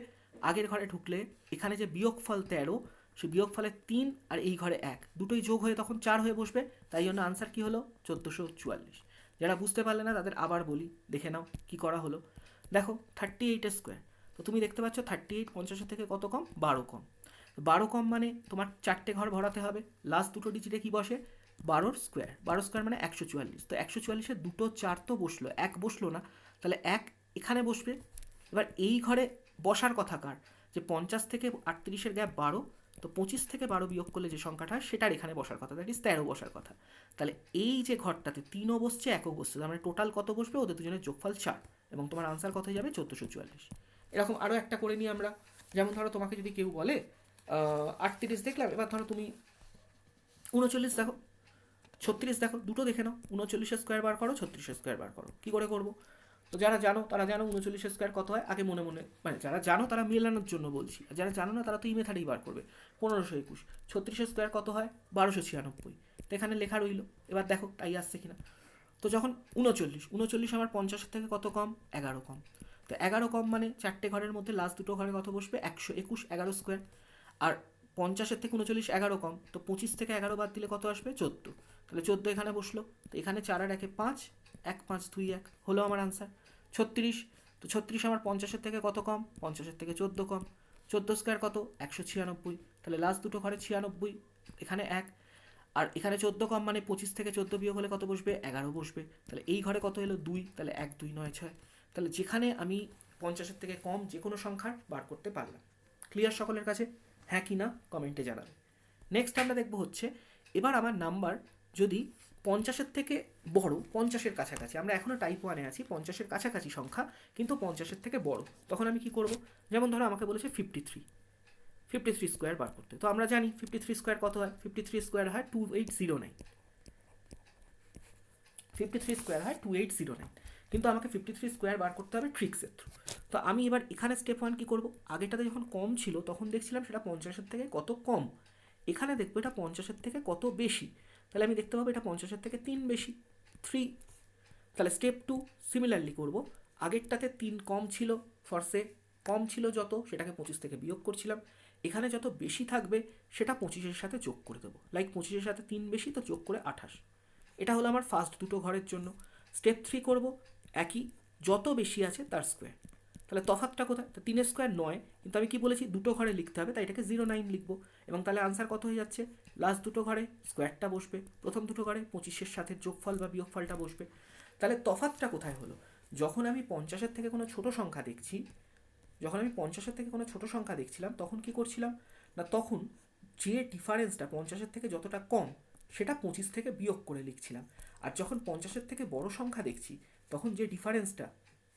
আগের ঘরে ঢুকলে এখানে যে বিয়োগফল 13, সেই বিয়োগফলের 3 আর এই ঘরে 1 দুটোই যোগ হয়ে তখন 4 হয়ে বসবে, তাই জন্য আনসার কি হলো 1444। যারা বুঝতে পারলে না তাদের আবার বলি, দেখে নাও কি করা হলো। দেখো 38 স্কোয়ার, তো তুমি দেখতে পাচ্ছ 38 50-এর থেকে কত কম, 12 কম। 12 কম মানে তোমার 4টে ঘর ভরাতে হবে, লাস্ট দুটো ডিজিটে কি বসে, 12 স্কোয়ার, 12 স্কোয়ার মানে 144। তো 144-এর দুটো 4 তো বসলো, 1 বসলো না, তাহলে 1 এখানে বসবে। এবার এই ঘরে বসার কথা কার, যে 50 থেকে 38-এর গ্যাপ 12, তো 25 থেকে 12 বিয়োগ করলে যে সংখ্যাটা সেটার এখানে বসার কথা, দ্যাট ইজ 13 বসার কথা। তাহলে এই যে ঘরটাতে 3ও বসছে 1ও বসছে, তার মানে টোটাল কত বসবে, ওদের দুজনের যোগফল 4, এবং তোমার আনসার কত যাবে 1444। এরকম আরও একটা করে নিই আমরা, যেমন ধরো তোমাকে যদি কেউ বলে 38 দেখলাম, এবার ধরো তুমি 39 দেখো, 36 দেখো, দুটো দেখে নাও, 39 স্কোয়ার বার করো, 36 স্কোয়ার বার করো, কী করে করবো। তো যারা জানো তারা জানো 39 স্কোয়ার কত হয়, আগে মনে মনে মানে যারা জানো তারা মেলানোর জন্য বলছি, আর যারা জানো না তারা তো এই মেথাডেই বার করবে। 1521, 36 স্কোয়ার কত হয় 1296, তো এখানে লেখা রইল, এবার দেখো তাই আসছে কিনা। তো যখন 39 আমার 50-এর থেকে কত কম, 11 কম, তো 11 কম মানে 4টে ঘরের মধ্যে লাস্ট দুটো ঘরে কত বসবে, 121, 11 স্কোয়ার। আর 50-এর থেকে 39 11 কম, তো 25 থেকে 11 বাদ দিলে কত আসবে? 14। তাহলে 14 এখানে বসলো, তো এখানে 4 আর 1 5, 1 5 2 1 হলো আমার আনসার 36। তো 36 আমার 50-এর থেকে কত কম? 50-এর থেকে 14 কম। 14 স্কোয়ার কত? 196। তাহলে লাস্ট দুটো ঘরে 96, এখানে 1। আর এখানে 14 কম মানে 25 থেকে 14 বিয়োগ হলে কত বসবে? 11 বসবে। তাহলে এই ঘরে কত এলো? 2। তাহলে 1 2 9 6। তাহলে যেখানে আমি 50-এর থেকে কম যে কোনো সংখ্যার বার করতে পারলাম। ক্লিয়ার সকলের কাছে? হ্যাঁ কি না কমেন্টে জানাবে। নেক্সট আমরা দেখব হচ্ছে, এবার আমার নাম্বার যদি 50-এর থেকে বড়, 50-এর কাছাকাছি, আমরা এখনও টাইপ 1-এ আছি, 50-এর কাছাকাছি সংখ্যা কিন্তু 50-এর থেকে বড়, তখন আমি কি করব? যেমন ধরো আমাকে বলেছে 53 স্কোয়ার বার করতে। তো আমরা জানি 53 স্কোয়ার কত হয়? 53 স্কোয়ার হয় 2809। 53 স্কোয়ার হয় 2809, কিন্তু আমাকে 53 স্কোয়ার বার করতে হবে ট্রিক্সের থ্রু। তো আমি এবার এখানে স্টেপ 1 কী করব? আগেরটাতে যখন কম ছিল তখন দেখছিলাম সেটা 50-এর থেকে কত কম, এখানে দেখবো এটা 50-এর থেকে কত বেশি। তাহলে আমি দেখতে পাবো এটা 50-এর থেকে 3 বেশি, 3। তাহলে স্টেপ 2 সিমিলারলি করব। আগেরটাতে 3 কম ছিল, ফর্সে কম ছিল যত সেটাকে 25 থেকে বিয়োগ করছিলাম, এখানে যত বেশি থাকবে সেটা 25-এর সাথে যোগ করে দেবো। লাইক 25-এর সাথে 3 বেশি, তো যোগ করে 28। এটা হলো আমার ফার্স্ট দুটো ঘরের জন্য। স্টেপ 3 করব একই, যত বেশি আছে তার স্কোয়ার। তাহলে তফাৎটা কোথায়? তো 3 স্কোয়ার 9, কিন্তু আমি কি বলেছি দুটো ঘরে লিখতে হবে, তাই এটাকে 09 লিখবো। এবং তাহলে আনসার কত হয়ে যাচ্ছে? লাস্ট দুটো ঘরে স্কোয়ারটা বসবে, প্রথম দুটো ঘরে 25-এর সাথে যোগফল বা বিয়োগফলটা বসবে। তাহলে তফাৎটা কোথায় হলো? যখন আমি 50-এর থেকে কোনো ছোট সংখ্যা দেখছি, যখন আমি 50-এর থেকে কোনো ছোট সংখ্যা দেখছিলাম তখন কি করছিলাম না, তখন যে ডিফারেন্সটা 50-এর থেকে যতটা কম সেটা 25 থেকে বিয়োগ করে লিখছিলাম। আর যখন 50-এর থেকে বড় সংখ্যা দেখছি তখন যে ডিফারেন্সটা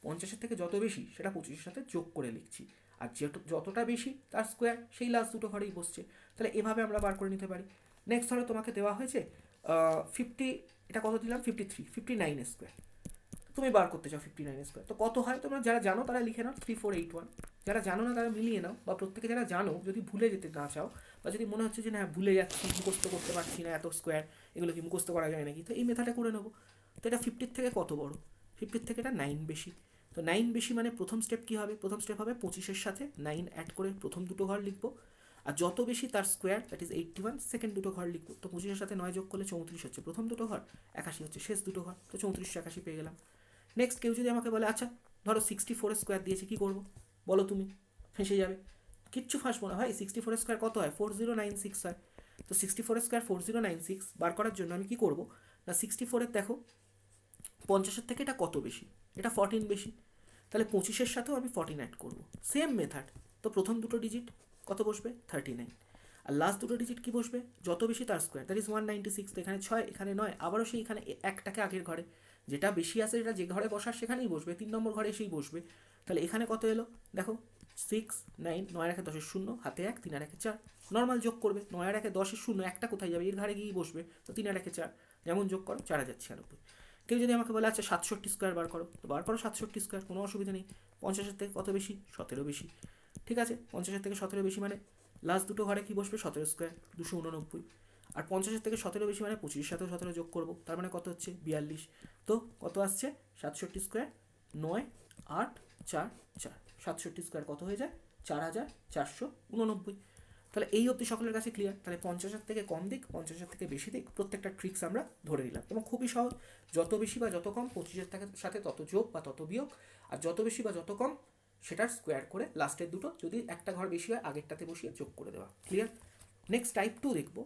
50-এর থেকে যত বেশি সেটা 25-এর সাথে যোগ করে লিখছি। আর যতটা বেশি তার স্কোয়ার সেই লাস্ট দুটো ঘরেই বসছে। তাহলে এভাবে আমরা বার করে নিতে পারি। নেক্সট ধরো তোমাকে দেওয়া হয়েছে 50, এটা কত দিলাম? 59 স্কোয়ার। তুমি বার করতে চাও 59 স্কোয়ার, তো কত হয়? তোমরা যারা জানো তারা লিখে নাও 3481, যারা জানো না তারা মিলিয়ে নাও, বা প্রত্যেকে যারা জানো যদি ভুলে যেতে না চাও, বা যদি মনে হচ্ছে যে না ভুলে যাচ্ছি, মুখস্থ করতে পারছি না এত স্কোয়ার, এগুলো কি মুখস্থ করা যায় নাকি, তো এই মেথাডে করে নেবো। তো এটা 50-এর থেকে কত বড়? 50-এর থেকে এটা 9 বেশি। তো 9 বেশি মানে প্রথম স্টেপ কী হবে? প্রথম স্টেপ হবে 25-এর সাথে 9 অ্যাড করে প্রথম দুটো ঘর লিখবো, আর যত বেশি তার স্কোয়ার দ্যাট ইজ 81 সেকেন্ড দুটো ঘর লিখবো। তো 25-এর সাথে 9 যোগ করলে 34 হচ্ছে প্রথম দুটো ঘর, 81 হচ্ছে শেষ দুটো ঘর, তো 3481 পেয়ে গেলাম। নেক্সট কেউ যদি আমাকে বলে আচ্ছা ধরো 64 স্কোয়ার দিয়েছে, কী করবো বলো তুমি? ফেঁসে যাবে, কিচ্ছু ফাঁসবো না ভাই। 64 স্কোয়ার কত হয়? 4096 হয়। তো 64 স্কোয়ার 4096 বার করার জন্য আমি কী করবো না, 64-এর দেখো 50-এর থেকে এটা কত বেশি? এটা 14 বেশি। তাহলে 25-এর সাথেও আমি 14 অ্যাড করবো, সেম মেথড। তো প্রথম দুটো ডিজিট কত বসবে? 39। আর লাস্ট দুটো ডিজিট কি বসবে? যত বেশি তার স্কোয়ার দ্যাট ইজ 196। তো এখানে 6, এখানে 9, আবারও সেই এখানে একটাকে আগের ঘরে, যেটা বেশি আছে যেটা যে ঘরে বসার সেখানেই বসবে, 3 নম্বর ঘরে এসেই বসবে। তাহলে এখানে কত এলো দেখো? 6 9, 9 আর 1 10 শূন্য, হাতে 1, 3 আর 1 4, নর্মাল যোগ করবে। 9 আর 1 10 শূন্য, একটা কোথায় যাবে? এর ঘরে গিয়েই বসবে। তো 3 আর 1 4, যেমন যোগ করো 4096। কেউ যদি আমাকে বলে আচ্ছা 67 স্কোয়ার বার করো, তো বার করো 67 স্কোয়ার, কোনো অসুবিধা নেই। 50-এর থেকে কত বেশি? 17 বেশি। ঠিক আছে, 50-এর থেকে 17 বেশি মানে লাস্ট দুটো ঘরে কি বসবে? 17 স্কোয়ার 289। আর 50-এর থেকে 17 বেশি মানে 25-এর সাথেও 17 যোগ করবো, তার মানে কত হচ্ছে? 42। তো কত আসছে? 67 স্কোয়ার 9 8 4 4, 67 স্কোয়ার কত হয়ে যায়? 4489। তাহলে এই অবধি সকলের কাছে ক্লিয়ার। তাহলে 50-এর থেকে কম দিক, 50-এর থেকে বেশি দিক, প্রত্যেকটা ট্রিক্স আমরা ধরে নিলাম এবং খুবই সহজ। যত বেশি বা যত কম 25-এর সাথে তত যোগ বা তত বিয়োগ, আর যত বেশি বা যত কম সেটার স্কোয়ার করে লাস্টের দুটো যদি একটা ঘর বেশি হয় আগেরটাতে বসিয়ে যোগ করে দেওয়া। ক্লিয়ার? নেক্সট টাইপ 2 দেখব।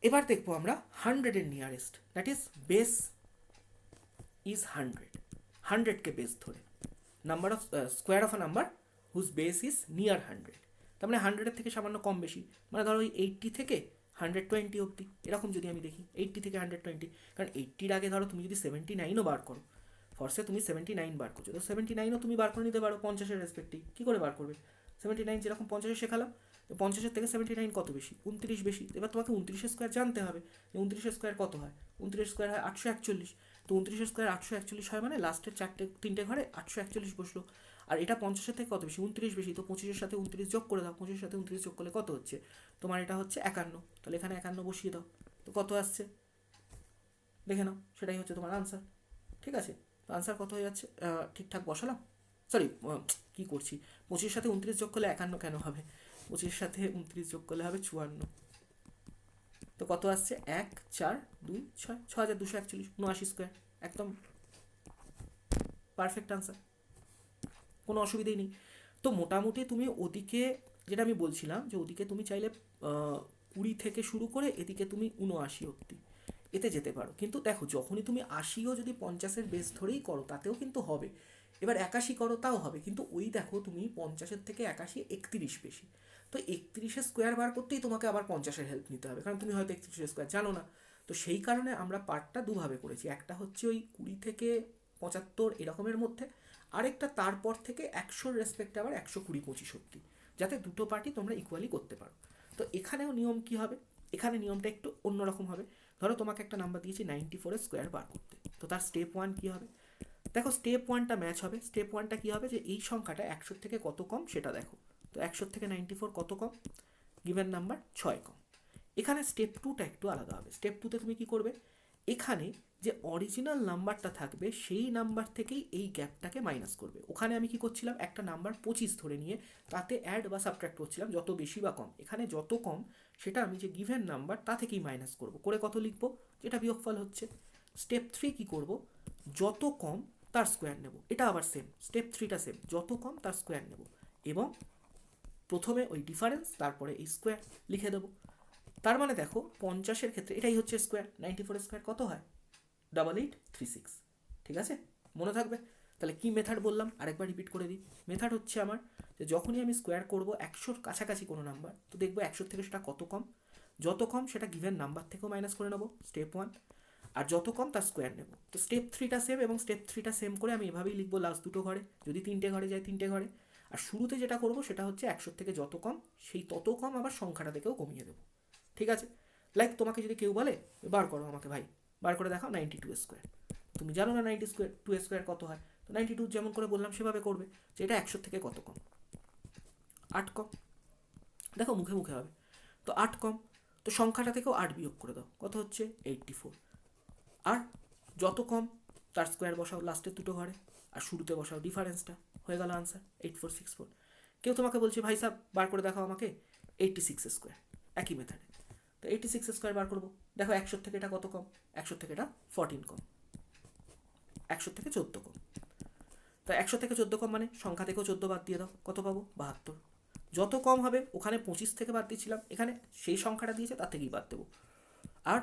এবার দেখবো আমরা 100-এর nearest, that is base is 100কে বেস ধরে number of square of a number whose base is near 100। তার মানে 100-এর থেকে সামান্য কম বেশি, মানে ধরো ওই 80 থেকে 120 অবধি, এরকম যদি আমি দেখি 80 থেকে 120, কারণ 80-র আগে ধরো তুমি যদি 79ও বার করো, ফর্সে তুমি 79 বার করছো, তো 79ও তুমি বার করে নিতে পারো 50-এর রেসপেক্টেই। কী করে বার করবে? 79 যেরকম 50-এ শেখালাম, 50-এর থেকে 79 কত বেশি? 29 বেশি। এবার তোমাকে 29-এর স্কোয়ার জানতে হবে, যে 29-এর স্কোয়ার কত হয়? 29-এর স্কোয়ার হয় 841। তো 29-এর স্কোয়ার 841 হয় মানে লাস্টের তিনটে ঘরে 841 বসলো। আর এটা 50-এর থেকে কত বেশি? 29 বেশি। তো 25-এর সাথে 29 যোগ করে দাও, 25-এর সাথে 29 যোগ করলে কত হচ্ছে? তোমার এটা হচ্ছে 51। তাহলে এখানে 51 বসিয়ে দাও, তো কত আসছে দেখে নাও, সেটাই হচ্ছে তোমার আনসার। ঠিক আছে, তো আনসার কত হয়ে যাচ্ছে? ঠিকঠাক বসালাম? সরি, কী করছি, 25 সাথে 29 যোগ করলে 51 কেন হবে, 25 সাথে 29 যোগ করলে হবে 54। তো কত আসছে, 1 4 2 6, 6241, 79 স্কোয়ার, একদম পারফেক্ট আনসার, কোনো অসুবিধাই নেই। তো মোটামুটি তুমি ওদিকে, যেটা আমি বলছিলাম যে ওদিকে তুমি চাইলে 20 থেকে শুরু করে এদিকে তুমি 79 অব্দি এতে যেতে পারো। কিন্তু দেখো, যখনই তুমি 80ও যদি 50-এর বেস ধরেই করো তাতেও কিন্তু হবে। এবার 81 করো তাও হবে, কিন্তু ওই দেখো তুমি 50-এর থেকে 81 31 বেশি। তো 31-এর স্কোয়ার বার করতেই তোমাকে আবার 50-এর হেল্প নিতে হবে, কারণ তুমি হয়তো 31-এর স্কোয়ার জানো না। তো সেই কারণে আমরা পার্টটা দুভাবে করেছি, একটা হচ্ছে ওই 20 থেকে 75 এরকমের মধ্যে, আরেকটা তারপর থেকে 100-র রেসপেক্টে আবার 120-25 অব্দি, যাতে দুটো পার্টই তোমরা ইকুয়ালি করতে পারো। তো এখানেও নিয়ম কি হবে, এখানে নিয়মটা একটু অন্যরকম হবে। ধরো তোমাকে একটা নাম্বার দিয়েছি 94-এর স্কোয়ার বার করতে, তো তার স্টেপ 1 কী হবে, দেখো স্টেপ 1টা ম্যাচ হবে। স্টেপ 1টা কী হবে, যে এই সংখ্যাটা 100 থেকে কত কম সেটা দেখো। তো 100 থেকে 94 কত কম, গিভেন নাম্বার 6 কম। এখানে স্টেপ 2টা একটু আলাদা হবে। স্টেপ 2তে তুমি কি করবে, এখানে যে অরিজিনাল নাম্বারটা থাকবে সেই নাম্বার থেকেই এই গ্যাপটাকে মাইনাস করবে। ওখানে আমি কি করছিলাম, একটা নাম্বার 25 ধরে নিয়ে তাতে অ্যাড বা সাবট্রাক্ট করছিলাম, যত বেশি বা কম। এখানে যত কম সেটা আমি যে গিভেন নাম্বার তা থেকেই মাইনাস করব, করে কত লিখবো, যেটা বিয়োগফল হচ্ছে। স্টেপ 3 কি করব, যত কম তার স্কোয়ার নেব, এটা আবার সেম, স্টেপ 3টা সেম, যত কম তার স্কোয়ার নেব, এবং প্রথমে ওই ডিফারেন্স তারপরে এই স্কোয়ার লিখে দেবো। তার মানে দেখো 50-এর ক্ষেত্রে এটাই হচ্ছে স্কোয়ার, 94 স্কোয়ার কত হয়, 8836। ঠিক আছে, মনে থাকবে। তাহলে কি মেথড বললাম আরেকবার রিপিট করে দিই। মেথড হচ্ছে আমার, যে যখনই আমি স্কোয়ার করব 100-র কাছাকাছি কোনো নাম্বার, তো দেখবো 100 থেকে সেটা কত কম, যত কম সেটা গিভেন নাম্বার থেকেও মাইনাস করে নেবো, স্টেপ 1। আর যত কম তার স্কোয়ার নেব। তো স্টেপ 3টা সেম, এবং স্টেপ 3টা সেম করে আমি এভাবেই লিখবো লাস্ট দুটো ঘরে, যদি 3টে ঘরে যায় 3টে ঘরে। আর শুরুতে যেটা করব সেটা হচ্ছে 100 থেকে যত কম সেই তত কম আবার সংখ্যাটা থেকেও কমিয়ে দেবো। ঠিক আছে, লাইক তোমাকে যদি কেউ বলে বার করো আমাকে ভাই, বার করে দেখাও 92 স্কোয়ার, তুমি জানো না 92 স্কোয়ার কত হয়, তো 92 যেমন করে বললাম সেভাবে করবে, যে এটা 100 থেকে কত কম, 8 কম। দেখো মুখে মুখে হবে, তো 8 কম, তো সংখ্যাটা থেকেও 8 বিয়োগ করে দাও, কত হচ্ছে 84। আর যত কম তার স্কোয়ার বসাও লাস্টের দুটো ঘরে, আর শুরুতে বসাও ডিফারেন্সটা, হয়ে গেল আনসার 8464। কেউ তোমাকে বলছে ভাই সাহেব বার করে দেখাও আমাকে 86 স্কোয়ার, একই মেথডে। তো 86 স্কোয়ার বার করবো, দেখো 100 থেকে এটা কত কম, 100 থেকে এটা 14 কম, 100 থেকে 14 কম। তো 100 থেকে 14 কম মানে সংখ্যা থেকেও 14 বাদ দিয়ে দাও, কত পাবো 72। যত কম হবে, ওখানে 25 থেকে বাদ দিয়েছিলাম, এখানে সেই সংখ্যাটা দিয়েছে তার থেকেই বাদ দেবো। আর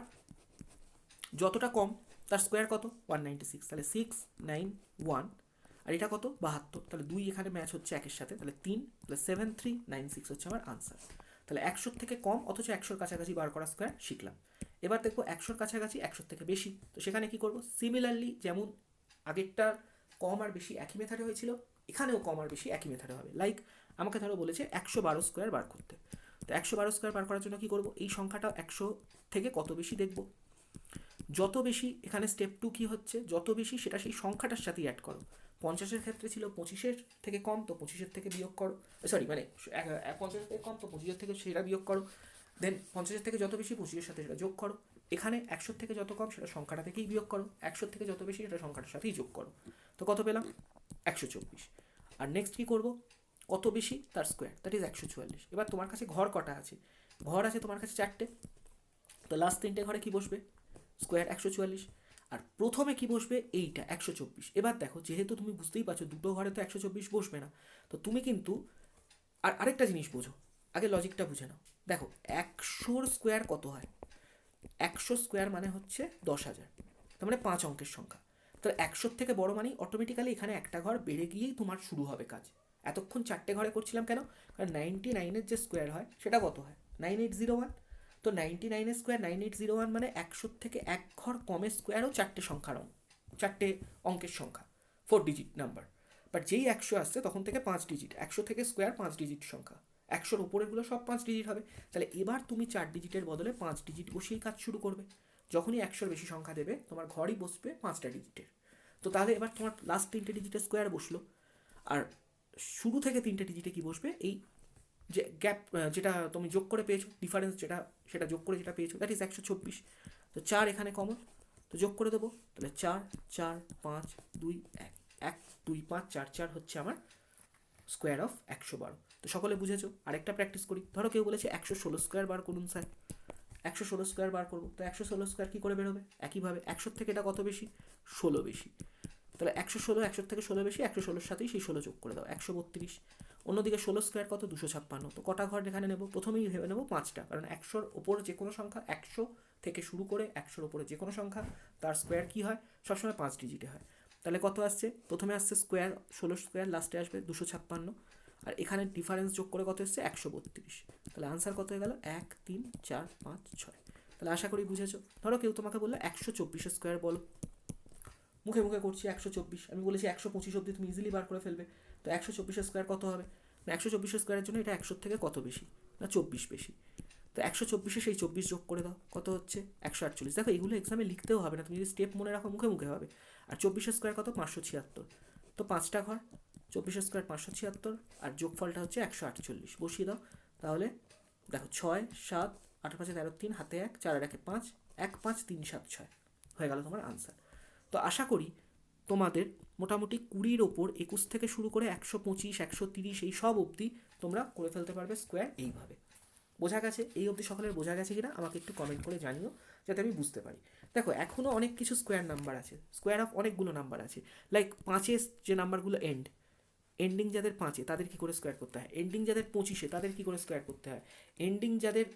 যতটা কম তার স্কোয়ার কত 196, তাহলে 691, আর এটা কত 72, তাহলে 2 এখানে ম্যাচ হচ্ছে একের সাথে, তাহলে 3, তাহলে 7396 হচ্ছে আমার আনসার। তাহলে 100 থেকে কম অথচ 100-র কাছাকাছি বার করা স্কোয়ার শিখলাম। এবার দেখো 100-র কাছাকাছি 100 থেকে বেশি, তো সেখানে কি করব, সিমিলারলি যেমন আগেরটা কম আর বেশি একই মেথডে হয়েছিল, এখানেও কম আর বেশি একই মেথডে হবে। লাইক আমাকে ধরো বলেছে 112 স্কোয়ার বার করতে, তো 112 স্কোয়ার বার করার জন্য কি করব, এই সংখ্যাটা 100 থেকে কত বেশি দেখব, যত বেশি, এখানে স্টেপ 2 কি হচ্ছে, যত বেশি সেটা সেই সংখ্যাটার সাথেই অ্যাড করো। 50-এর ক্ষেত্রে ছিল 25-এর থেকে কম, তো 25-এর থেকে বিয়োগ করো, সরি মানে 50-এর থেকে কম, তো 25-এর থেকে সেটা বিয়োগ করো, দেন 50-এর থেকে যত বেশি 25-এর সাথে সেটা যোগ করো। এখানে 100 থেকে যত কম সেটা সংখ্যাটা থেকেই বিয়োগ করো, 100 থেকে যত বেশি সেটা সংখ্যাটার সাথেই যোগ করো। তো কত পেলাম 124। আর নেক্সট কি করব, কত বেশি তার স্কোয়ার, দ্যাট ইজ 144। এবার তোমার কাছে ঘর কটা আছে, ঘর আছে তোমার কাছে 4টে, তো লাস্ট 3টে ঘরে কি বসবে, স্কোয়ার 144। আর প্রথমে কি বসবে, এইটা 124। এবার দেখো যেহেতু তুমি বুঝতেই পারছো দুটো ঘরে তো 124 বসবে না, তো তুমি কিন্তু আরেকটা জিনিস বোঝো, আগে লজিকটা বুঝে নাও। দেখো 100-র স্কোয়ার কত হয়, 100 স্কোয়ার মানে হচ্ছে 10,000, তার মানে 5 অঙ্কের সংখ্যা। তো 100-র থেকে বড় মানেই অটোমেটিক্যালি এখানে একটা ঘর বেড়ে গিয়েই তোমার শুরু হবে কাজ। এতক্ষণ 4টে ঘরে করছিলাম কেন, কারণ 99-এর যে স্কোয়ার হয় সেটা কত হয় 9801। তো 99-এর স্কোয়ার 9801 মানে 100 থেকে এক ঘর কমের স্কোয়ারও 4টে সংখ্যার 4টে অঙ্কের সংখ্যা, 4 ডিজিট নাম্বার। বাট যেই 100 আসছে তখন থেকে 5 ডিজিট, 100 থেকে স্কোয়ার 5 ডিজিট সংখ্যা, 100-র উপরেরগুলো সব 5 ডিজিট হবে। তাহলে এবার তুমি 4 ডিজিটের বদলে 5 ডিজিট বসেই কাজ শুরু করবে। যখনই 100-র বেশি সংখ্যা দেবে তোমার ঘরই বসবে 5টা ডিজিটের। তো তাহলে এবার তোমার লাস্ট 3টে ডিজিটের স্কোয়ার বসলো, আর শুরু থেকে 3টে ডিজিটে কি বসবে, এই যে গ্যাপ যেটা তুমি যোগ করে পেয়েছো, ডিফারেন্স যেটা, সেটা যোগ করে যেটা পেয়েছো, দ্যাট ইজ 124। তো 4 এখানে কমন, তো যোগ করে দেবো, তাহলে 4 4 5 2 1, 1 2 5 4 4 হচ্ছে আমার স্কোয়ার অফ 112। তো সকলে বুঝেছো। আরেকটা প্র্যাকটিস করি। ধরো কেউ বলেছে 116 স্কোয়ার বার করুন স্যার, 116 স্কোয়ার বার করবো। তো 116 স্কোয়ার কী করে বেরোবে? একইভাবে 100 থেকে এটা কত বেশি? 16 বেশি। তাহলে 116, 100 থেকে 16 বেশি, 116-র সাথেই সেই 16 যোগ করে দাও, 132। অন্যদিকে 16 স্কোয়ার কত? 256। তো কটা ঘর এখানে নেবো? প্রথমেই ভেবে নেবো 5টা, কারণ 100-র ওপর যে কোনো সংখ্যা, 100 থেকে শুরু করে 100-র ওপরে যে কোনো সংখ্যা তার স্কোয়ার কী হয়? সবসময় 5 ডিজিটে হয়। তাহলে কত আসছে? প্রথমে আসছে স্কোয়ার, 16 স্কোয়ার, লাস্টে আসবে 256, আর এখানে ডিফারেন্স যোগ করে কত এসছে? 132। তাহলে আনসার কত হয়ে গেল? 1 3 4 5 6। তাহলে আশা করি বুঝেছো। ধরো কেউ তোমাকে বললো 124 স্কোয়ার বলো, মুখে মুখে করছি 124, আমি বলেছি 125 অব্দি তুমি ইজিলি বার করে ফেলবে। তো 124 স্কোয়ার কত হবে? না 124 স্কোয়ারের জন্য এটা 100 থেকে কত বেশি? না 24 বেশি। তো 124-এ সেই 24 যোগ করে দাও, কত হচ্ছে? 148। দেখো এগুলো এক্সামে লিখতেও হবে না, তুমি যদি স্টেপ মনে রাখো মুখে মুখে হবে। আর 24 স্কোয়ার কত? 576। তো 5টা ঘর, 24 স্কোয়ার 576, আর যোগফলটা হচ্ছে 148, বসিয়ে দাও। তাহলে দেখো 6 7 8 5 13 3, হাতে 1 4 আর 1 5, 1 5 3 7 6 হয়ে গেল তোমার আনসার। তো আশা করি তোমাদের মোটামুটি 20-র ওপর 21 থেকে শুরু করে 125 130 এই সব অবধি তোমরা করে ফেলতে পারবে স্কোয়ার এইভাবে। বোঝা গেছে? এই অবধি সকলের বোঝা গেছে কিনা আমাকে একটু কমেন্ট করে জানিও, যাতে আমি বুঝতে পারি। দেখো এখনও অনেক কিছু স্কোয়ার নাম্বার আছে, স্কোয়ার অফ অনেকগুলো নাম্বার আছে। লাইক 5-এর যে নাম্বারগুলো এন্ডিং যাদের 5-এ তাদের কী করে স্কোয়ার করতে হয়, এন্ডিং যাদের 25-এ তাদের কী করে স্কোয়ার করতে হয়, এন্ডিং যাদের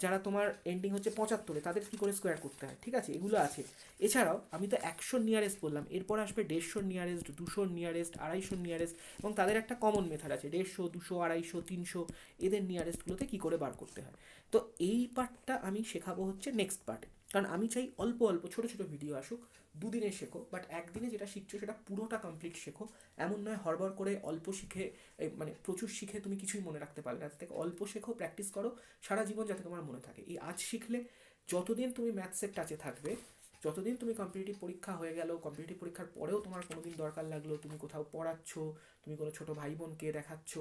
যারা তোমার এন্ডিং হচ্ছে 75-এ তাদের কী করে স্কোয়ার করতে হয়, ঠিক আছে? এগুলো আছে। এছাড়াও আমি তো 100 নিয়ারেস্ট বললাম, এরপর আসবে 150 নিয়ারেস্ট, 200 নিয়ারেস্ট, 250 নিয়ারেস্ট, এবং তাদের একটা কমন মেথড আছে 150 200 250 300, এদের নিয়ারেস্টগুলোতে কী করে বার করতে হয়। তো এই পার্টটা আমি শেখাবো হচ্ছে নেক্সট পার্টে, কারণ আমি চাই অল্প অল্প ছোটো ছোটো ভিডিও আসুক। দুদিনে শেখো, বাট একদিনে যেটা শিখছো সেটা পুরোটা কমপ্লিট শেখো। এমন নয় হড়বড় করে অল্প শিখে, মানে প্রচুর শিখে তুমি কিছুই মনে রাখতে পারবে না। তার থেকে অল্প শেখো, প্র্যাকটিস করো সারা জীবন, যাতে তোমার মনে থাকে। এই আজ শিখলে যতদিন তুমি ম্যাথসের টাচে থাকবে, যতদিন তুমি কম্পিটিটিভ পরীক্ষা হয়ে গেল, কম্পিটিটিভ পরীক্ষার পরেও তোমার কোনো দিন দরকার লাগলো, তুমি কোথাও পড়াচ্ছ, তুমি কোনো ছোটো ভাই বোনকে দেখাচ্ছ,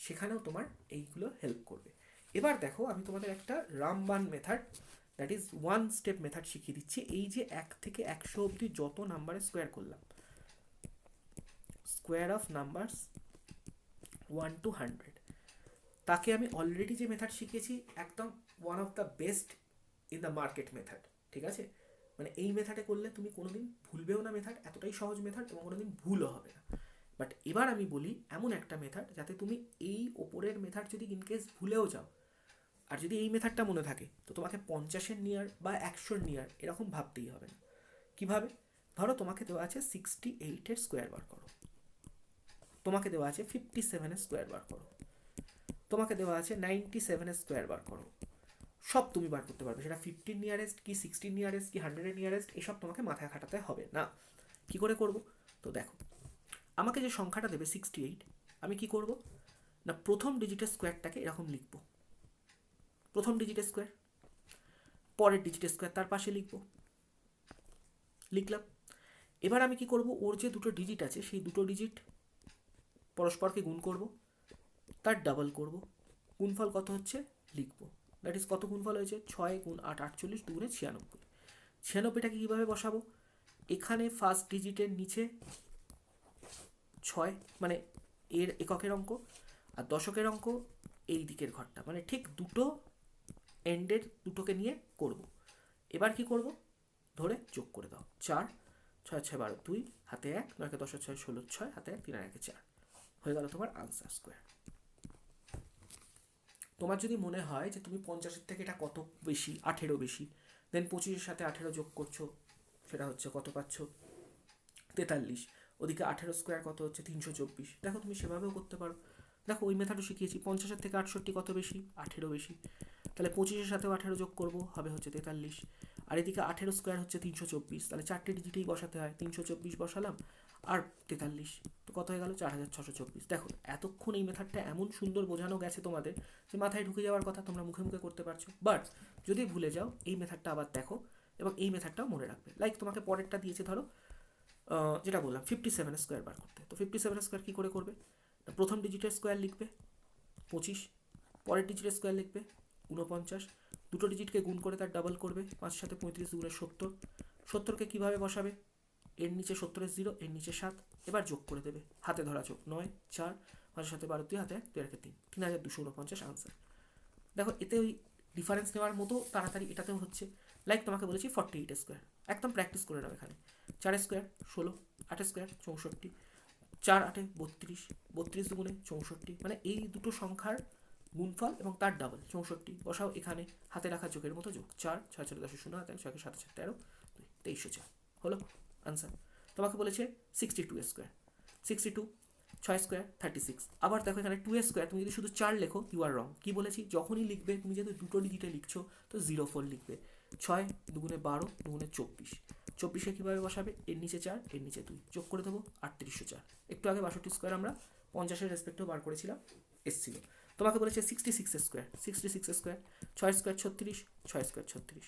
সেখানেও তোমার এইগুলো হেল্প করবে। এবার দেখো আমি তোমাদের একটা Ramban method, that is one step method শিখিয়ে দিচ্ছি। এই যে 1 থেকে 100 অবধি যত নাম্বারে স্কোয়ার করলাম, স্কোয়ার অফ নাম্বারস 1 to 100, তাকে আমি অলরেডি যে মেথড শিখিয়েছি একদম one of the best in the market method, ঠিক আছে? মানে এই মেথডে করলে তুমি কোনোদিন ভুলবেও না, মেথড এতটাই সহজ মেথড, এবং কোনোদিন ভুলও হবে না। বাট এবার আমি বলি এমন একটা মেথড যাতে তুমি এই ওপরের মেথড যদি ইনকেস ভুলেও যাও, আর যদি এই মেথডটা মনে থাকে, তো তোমাকে 50-এর নিয়ার বা 100-এর নিয়ার এরকম ভাবতেই হবে না। কীভাবে? ধরো তোমাকে দেওয়া আছে 68-এর স্কোয়ার বার করো, তোমাকে দেওয়া আছে 57-এর স্কোয়ার বার করো, তোমাকে দেওয়া আছে 97-এর স্কোয়ার বার করো। সব তুমি বার করতে পারবে, সেটা 15 নিয়ারেস্ট কি 16 নিয়ারেস্ট কি 100-এর নিয়ারেস্ট, এসব তোমাকে মাথায় খাটাতে হবে না। কি করে করব? তো দেখো আমাকে যে সংখ্যাটা দেবে 68, আমি কি করব না প্রথম ডিজিটের স্কোয়ারটাকে এরকম লিখব, প্রথম ডিজিটের স্কোয়ার, পরের ডিজিটের স্কোয়ার তার পাশে লিখব, লিখলাম। এবার আমি কি করব, ওর যে দুটো ডিজিট আছে সেই দুটো ডিজিট পরস্পরকে গুণ করব, তার ডাবল করব, গুণফল কত হচ্ছে লিখব। দ্যাট ইজ কত গুণফল হয়েছে? 6 গুণ 8 48, 2 গুণে 96। 96টাকে কীভাবে বসাবো? এখানে ফার্স্ট ডিজিটের নিচে 6, মানে এর এককের অঙ্ক, আর দশকের অঙ্ক এই দিকের ঘরটা, মানে ঠিক দুটো এন্ডের দুটোকে নিয়ে করব। এবার কি করব? ধরে যোগ করে দাও, 4 6 6 12 2, হাতে 1 9 10 6 16 6, হাতে 1 3 আর 1 4, হয়ে গেল তোমার আনসার স্কোয়ার। তোমার যদি মনে হয় যে তুমি 50-এর থেকে এটা কত বেশি, 18 বেশি, দেন 25-এর সাথে 18 যোগ করছো, সেটা হচ্ছে কত পাচ্ছ? 43। ওদিকে 18 স্কোয়ার কত হচ্ছে? 324। দেখো তুমি সেভাবেও করতে পারো। দেখো ওই মেথডও শিখিয়েছি, 50-এর থেকে 68 কত বেশি? 18 বেশি। তাহলে 25-এর সাথেও 18 যোগ করবো, হবে হচ্ছে 43। আর এদিকে 18 স্কোয়ার হচ্ছে 324, তাহলে 4টে ডিজিটেই বসাতে হয়, 324 বসালাম আর 43, তো কত হয়ে গেল? 4624। দেখো এতক্ষণ এই মেথডটা এমন সুন্দর বোঝানো গেছে তোমাদের যে মাথায় ঢুকে যাওয়ার কথা, তোমরা মুখে মুখে করতে পারছো। বাট যদি ভুলে যাও এই মেথডটা আবার দেখো, এবং এই মেথডটাও মনে রাখবে। লাইক তোমাকে পরেরটা দিয়েছে, ধরো যেটা বললাম 57 স্কোয়ার বার করতে, তো 57 স্কোয়ার কী করে করবে? প্রথম ডিজিটের স্কোয়ার লিখবে 25, পরের ডিজিটের স্কোয়ার লিখবে 49, দুটো ডিজিটকে গুণ করে তার ডাবল করবে, 5 সাথে 35 গুণে 70। 70কে কীভাবে বসাবে? এর নিচে 70-এর 0, এর নিচে 7, এবার যোগ করে দেবে, হাতে ধরা চোখ 9, 4, 5 7 12, 2 হাতে 1, 2 রেখে 3, 3249 আনসার। দেখো এতে ওই ডিফারেন্স নেওয়ার মতো তাড়াতাড়ি এটাতেও হচ্ছে। লাইক তোমাকে বলেছি 48 স্কোয়ার, একদম প্র্যাকটিস করে নাও এখানে। 4 স্কোয়ার 16, 8 স্কোয়ার 64, 4 8 32, 32 দুগুণে 64, মানে এই দুটো সংখ্যার গুণফল এবং তার ডাবল 64 বসাও এখানে, হাতে রাখা যোগের মতো যোগ 4 6 4 10 0 হাতে 6 7 7 13 2304 হলো আনসার। তোমাকে বলেছে 62 স্কোয়ার, 62 6 স্কোয়ার 36। আবার দেখো এখানে 2 স্কোয়ার, তুমি যদি শুধু 4 লেখো ইউ আর রং। কি বলেছি, যখনই লিখবে তুমি যেহেতু দুটো ডিজিটে লিখছো তো 04 লিখবে। 6 দুগুণে 12 দুগুণে 24, 24-এ কীভাবে বসাবে, এর নিচে 4 এর নিচে 2, যোগ করে দেবো 3804। একটু আগে 62 স্কোয়ার আমরা 50-এর রেসপেক্টেও বার করেছিলাম, এসছিল। তোমাকে বলেছে 66 স্কোয়ার, 66 স্কোয়ার 6 স্কোয়ার 36, 6 স্কোয়ার 36,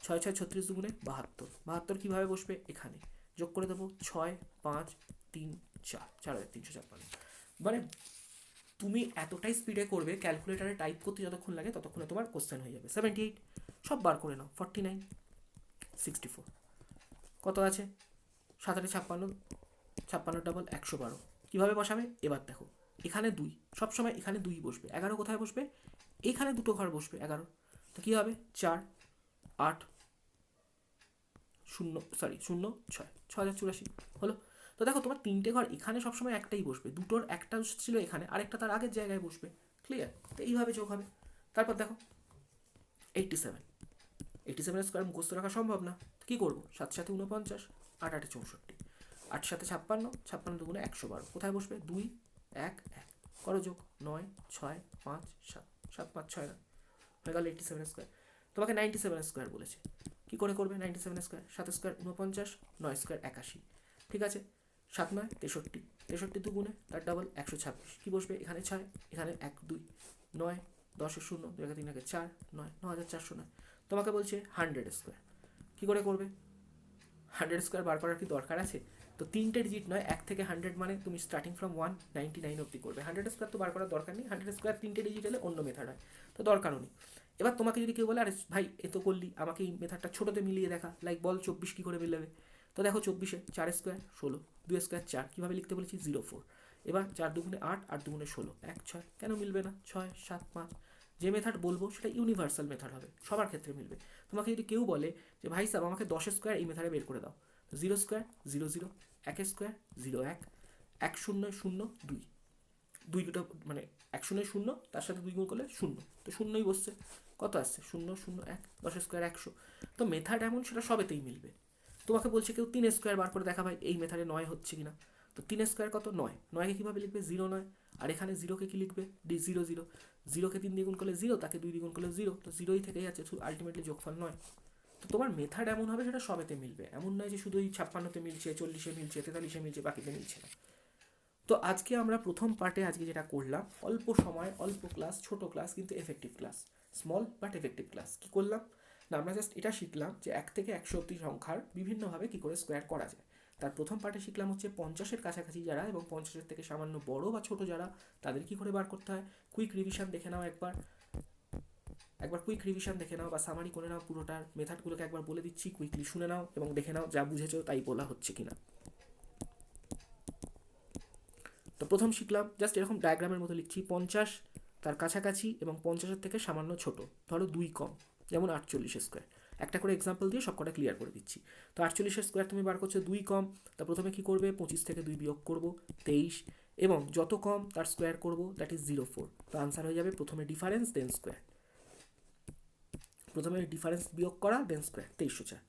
6 6 36 দুগুণে 72, 72 কীভাবে বসবে এখানে, যোগ করে দেবো 6 5 3 4, 4356। মানে তুমি এতটাই স্পিডে করবে, ক্যালকুলেটারে টাইপ করতে যতক্ষণ লাগে ততক্ষণে তোমার কোশ্চেন হয়ে যাবে। 78 সব বার করে নাও, 49 64 কত আছে, 7 8 56, 56 ডাবল 112, কীভাবে বসাবে এবার দেখো, এখানে 2, সবসময় এখানে 2 বসবে। 11 কোথায় বসবে, এখানে দুটো ঘর বসবে 11, তো কী হবে 4 8 0 0 6 6084 হলো। তো দেখো তোমার 3টে ঘর এখানে সবসময় একটাই বসবে, দুটোর একটা ছিল এখানে, আরেকটা তার আগের জায়গায় বসবে, ক্লিয়ার। তো এইভাবে যোগ হবে। তারপর দেখো 87, 87 স্কোয়ার মুখস্থ রাখা সম্ভব না, কী করবো, 7 7 49, 8 8 64, 8 7 56, 56 দুগুণে 112, কোথায় বসবে 2 1 1, করো যোগ 9 6 5 7, 7 5 6 হয়ে গেল 87 স্কোয়ার। তোমাকে 97 স্কোয়ার বলেছে, কী করে করবে 97 স্কোয়ার, 7 স্কোয়ার 49, 9 স্কোয়ার 81, ঠিক আছে, 7 9 63, 63 দুগুণে তার ডাবল 126, কী বসবে এখানে 6 এখানে 1 2 9 10 0 2 3 4 9 9409। তোমাকে বলছে 100 স্কোয়ার, কী করে করবে, 100 স্কোয়ার বার করার কি দরকার আছে, তো 3টে ডিজিট নয়, 1 থেকে 100 মানে তুমি স্টার্টিং ফ্রম 199 অবধি করবে। 100 স্কোয়ার তো বার করার দরকার নেই, 100 স্কোয়ার 3টে ডিজিট হলে অন্য মেথড হয়, তো দরকারও নেই। এবার তোমাকে যদি কেউ বলে আরে ভাই এ তো করলি, আমাকে এই মেথডটা ছোটোতে মিলিয়ে দেখা, লাইক বল 24 কী করে মিলাবে, তো দেখো 24-এ 4 স্কোয়ার 16, 2 স্কোয়ার 4, কীভাবে লিখতে বলেছি 04, এবার 4 দুগুণে 8 8 দুগুণে 16 1 6, কেন মিলবে না 6 7 5, যে মেথড বলবো সেটা ইউনিভার্সাল মেথড হবে, সবার ক্ষেত্রে মিলবে। তোমাকে যদি কেউ বলে যে ভাই সাহেব আমাকে 10 স্কোয়ার এই মেথডে বের করে দাও, 0 স্কোয়ার 0 0, 1 স্কোয়ার 0 1, 1 0 0 2, 2 দুটো মানে 1 0 0 তার সাথে 2 গুণ করলে 0, তো শূন্যই বসছে, কত আসছে 0 0 1, 10 স্কোয়ার 100। তো মেথড এমন সেটা সবেতেই মিলবে। তোমাকে বলছে কেউ 3 স্কোয়ার বার করে দেখা ভাই এই মেথডে 9 হচ্ছে কিনা, তো 3 স্কোয়ার কত 9, 9কে কীভাবে লিখবে 0 9, আর এখানে 0কে কী লিখবে 0 0, 0কে 3 দিয়ে গুণ করলে 0, তাকে 2 দিয়ে গুণ করলে 0, তো 0ই থেকেই যাচ্ছে, আলটিমেটলি যোগফল 9। তো তোমার মেথড এমন হবে সেটা সবেতে মিলবে, এমন নয় যে শুধু ওই 56-তে মিলছে 40-এ মিলছে 43-এ মিলছে বাকিতে মিলছে না। তো আজকে আমরা প্রথম পার্টে আজকে যেটা করলাম, অল্প সময় অল্প ক্লাস, ছোট ক্লাস কিন্তু effective class, small but effective class. কী করলাম না, আমরা জাস্ট এটা শিখলাম যে 1 থেকে 100 অব্দি সংখ্যার বিভিন্নভাবে কী করে স্কোয়ার করা যায়। তার প্রথম পার্টে শিখলাম হচ্ছে 50-এর কাছাকাছি যারা এবং 50-এর থেকে সামান্য বড় বা ছোট যারা, তাদের কী করে বার করতে হয়। কুইক রিভিশন দেখে নাও একবার কুইক রিভিশন দেখে নাও বা সামারি করে নাও পুরোটার, মেথডগুলোকে একবার বলে দিচ্ছি, কুইকলি শুনে নাও এবং দেখে নাও যা বুঝেছো তাই বলা হচ্ছে কিনা। তো প্রথম শিখলাম জাস্ট এরকম ডায়াগ্রামের মতো লিখছি, 50 তার কাছাকাছি এবং 50-এর থেকে সামান্য ছোট, ধরো 2 কম, যেমন 48 স্কোয়ার। একটা করে এক্সাম্পল দিয়ে সবকটা ক্লিয়ার করে দিচ্ছি। তো 48 স্কোয়ার তুমি বার করছো 2 কম, তা প্রথমে কী করবে 25 থেকে 2 বিয়োগ করবো 23, এবং যত কম তার স্কোয়ার করবো, দ্যাট ইজ 04। তো আনসার হয়ে যাবে প্রথমে ডিফারেন্স দেন স্কোয়ার, প্রথমে ডিফারেন্স বিয়োগ করা দেন স্কোয়ার 2304।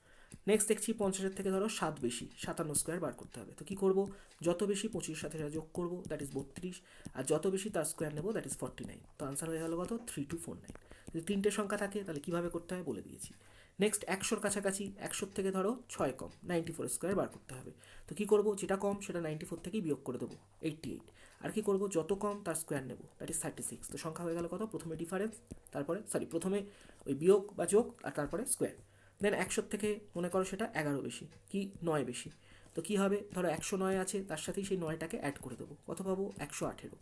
নেক্সট দেখছি 50-এর থেকে ধরো 7 বেশি, 57 স্কোয়ার বার করতে হবে। তো কী করবো, যত বেশি 25-এর সাথে যোগ করবো, দ্যাট ইজ 32, আর যত বেশি তার স্কোয়ার নেবো, দ্যাট ইজ 49। তো আনসার হয়ে গেল কত 3249। যদি 3টে সংখ্যা থাকে তাহলে কীভাবে করতে হয় বলে দিয়েছি। নেক্সট 100-র কাছাকাছি, 100-র থেকে ধরো 6 কম, 94 স্কোয়ার বার করতে হবে। তো কী করবো, যেটা কম সেটা 94 থেকেই বিয়োগ করে দেবো 88, আর কি করবো যত কম তার স্কোয়ার নেবো, দ্যাট ইজ 36। তো সংখ্যা হয়ে গেল কত, প্রথমে ডিফারেন্স, তারপরে প্রথমে ওই বিয়োগ বা যোগ আর তারপরে স্কোয়ার। দেন 100 থেকে মনে করো সেটা 11 বেশি কি 9 বেশি, তো কী হবে, ধরো 109 আছে তার সাথেই সেই 9টাকে অ্যাড করে দেবো, কত পাবো 118।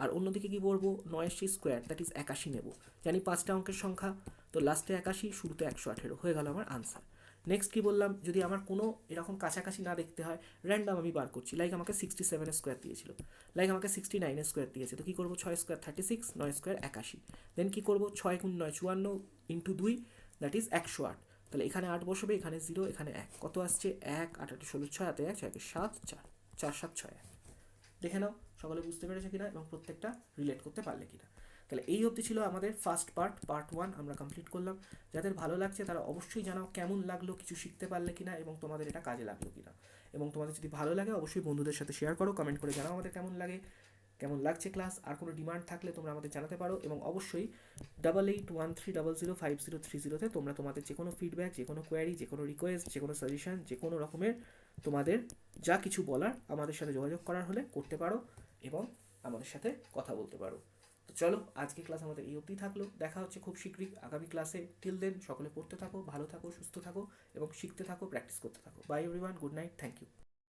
আর অন্যদিকে কী বলবো, 9-এর সেই স্কোয়ার দ্যাট ইজ 81 নেবো, জানি 5টা অঙ্কের সংখ্যা, তো লাস্টে 81 শুরুতে 118 হয়ে গেল আমার আনসার। নেক্সট কী বললাম, যদি আমার কোনো এরকম কাছাকাছি না দেখতে হয়, র্যান্ডাম আমি বার করছি, লাইক আমাকে 67 স্কোয়ার দিয়েছিল, লাইক আমাকে 69 স্কোয়ার দিয়েছে, তো কী করবো, 6 স্কোয়ার 36, 9 স্কোয়ার 81, দেন কী করবো, 6 গুণ 9 54 ইন্টু 2, দ্যাট ইজ 108। তাহলে এখানে 8 বসবে, এখানে 0, এখানে 1, কত আসছে 1, 8 8 16 6 হাতে 1, 6 7 4, 4 7 6 1। দেখে নাও সকলে বুঝতে পেরেছে কিনা এবং প্রত্যেকটা রিলেট করতে পারলে কিনা। তাহলে এই অবধি ছিল আমাদের ফার্স্ট পার্ট 1 আমরা কমপ্লিট করলাম। যাদের ভালো লাগছে তারা অবশ্যই জানাও কেমন লাগলো, কিছু শিখতে পারলে কিনা এবং তোমাদের এটা কাজে লাগলো কিনা। এবং তোমাদের যদি ভালো লাগে অবশ্যই বন্ধুদের সাথে শেয়ার করো, কমেন্ট করে জানাও আমাদের কেমন লাগে, কেমন লাগছে ক্লাস। আর কোনো ডিমান্ড থাকলে তোমরা আমাদের জানাতে পারো এবং অবশ্যই 8813005030 তোমরা তোমাদের যে কোনো ফিডব্যাক, যে কোনো কোয়ারি, যে কোনো রিকোয়েস্ট, যে কোনো সাজেশন, যে কোনো রকমের তোমাদের যা কিছু বলার আমাদের সাথে যোগাযোগ করার হলে করতে পারো এবং আমাদের সাথে কথা বলতে পারো। তো চলো আজকে ক্লাস আমাদের এই অবধি থাকলো, দেখা হচ্ছে খুব শীঘ্রই আগামী ক্লাসে। টিল দেন সকলে পড়তে থাকো, ভালো থাকো, সুস্থ থাকো এবং শিখতে থাকো, প্র্যাকটিস করতে থাকো। Bye everyone, good night, thank you.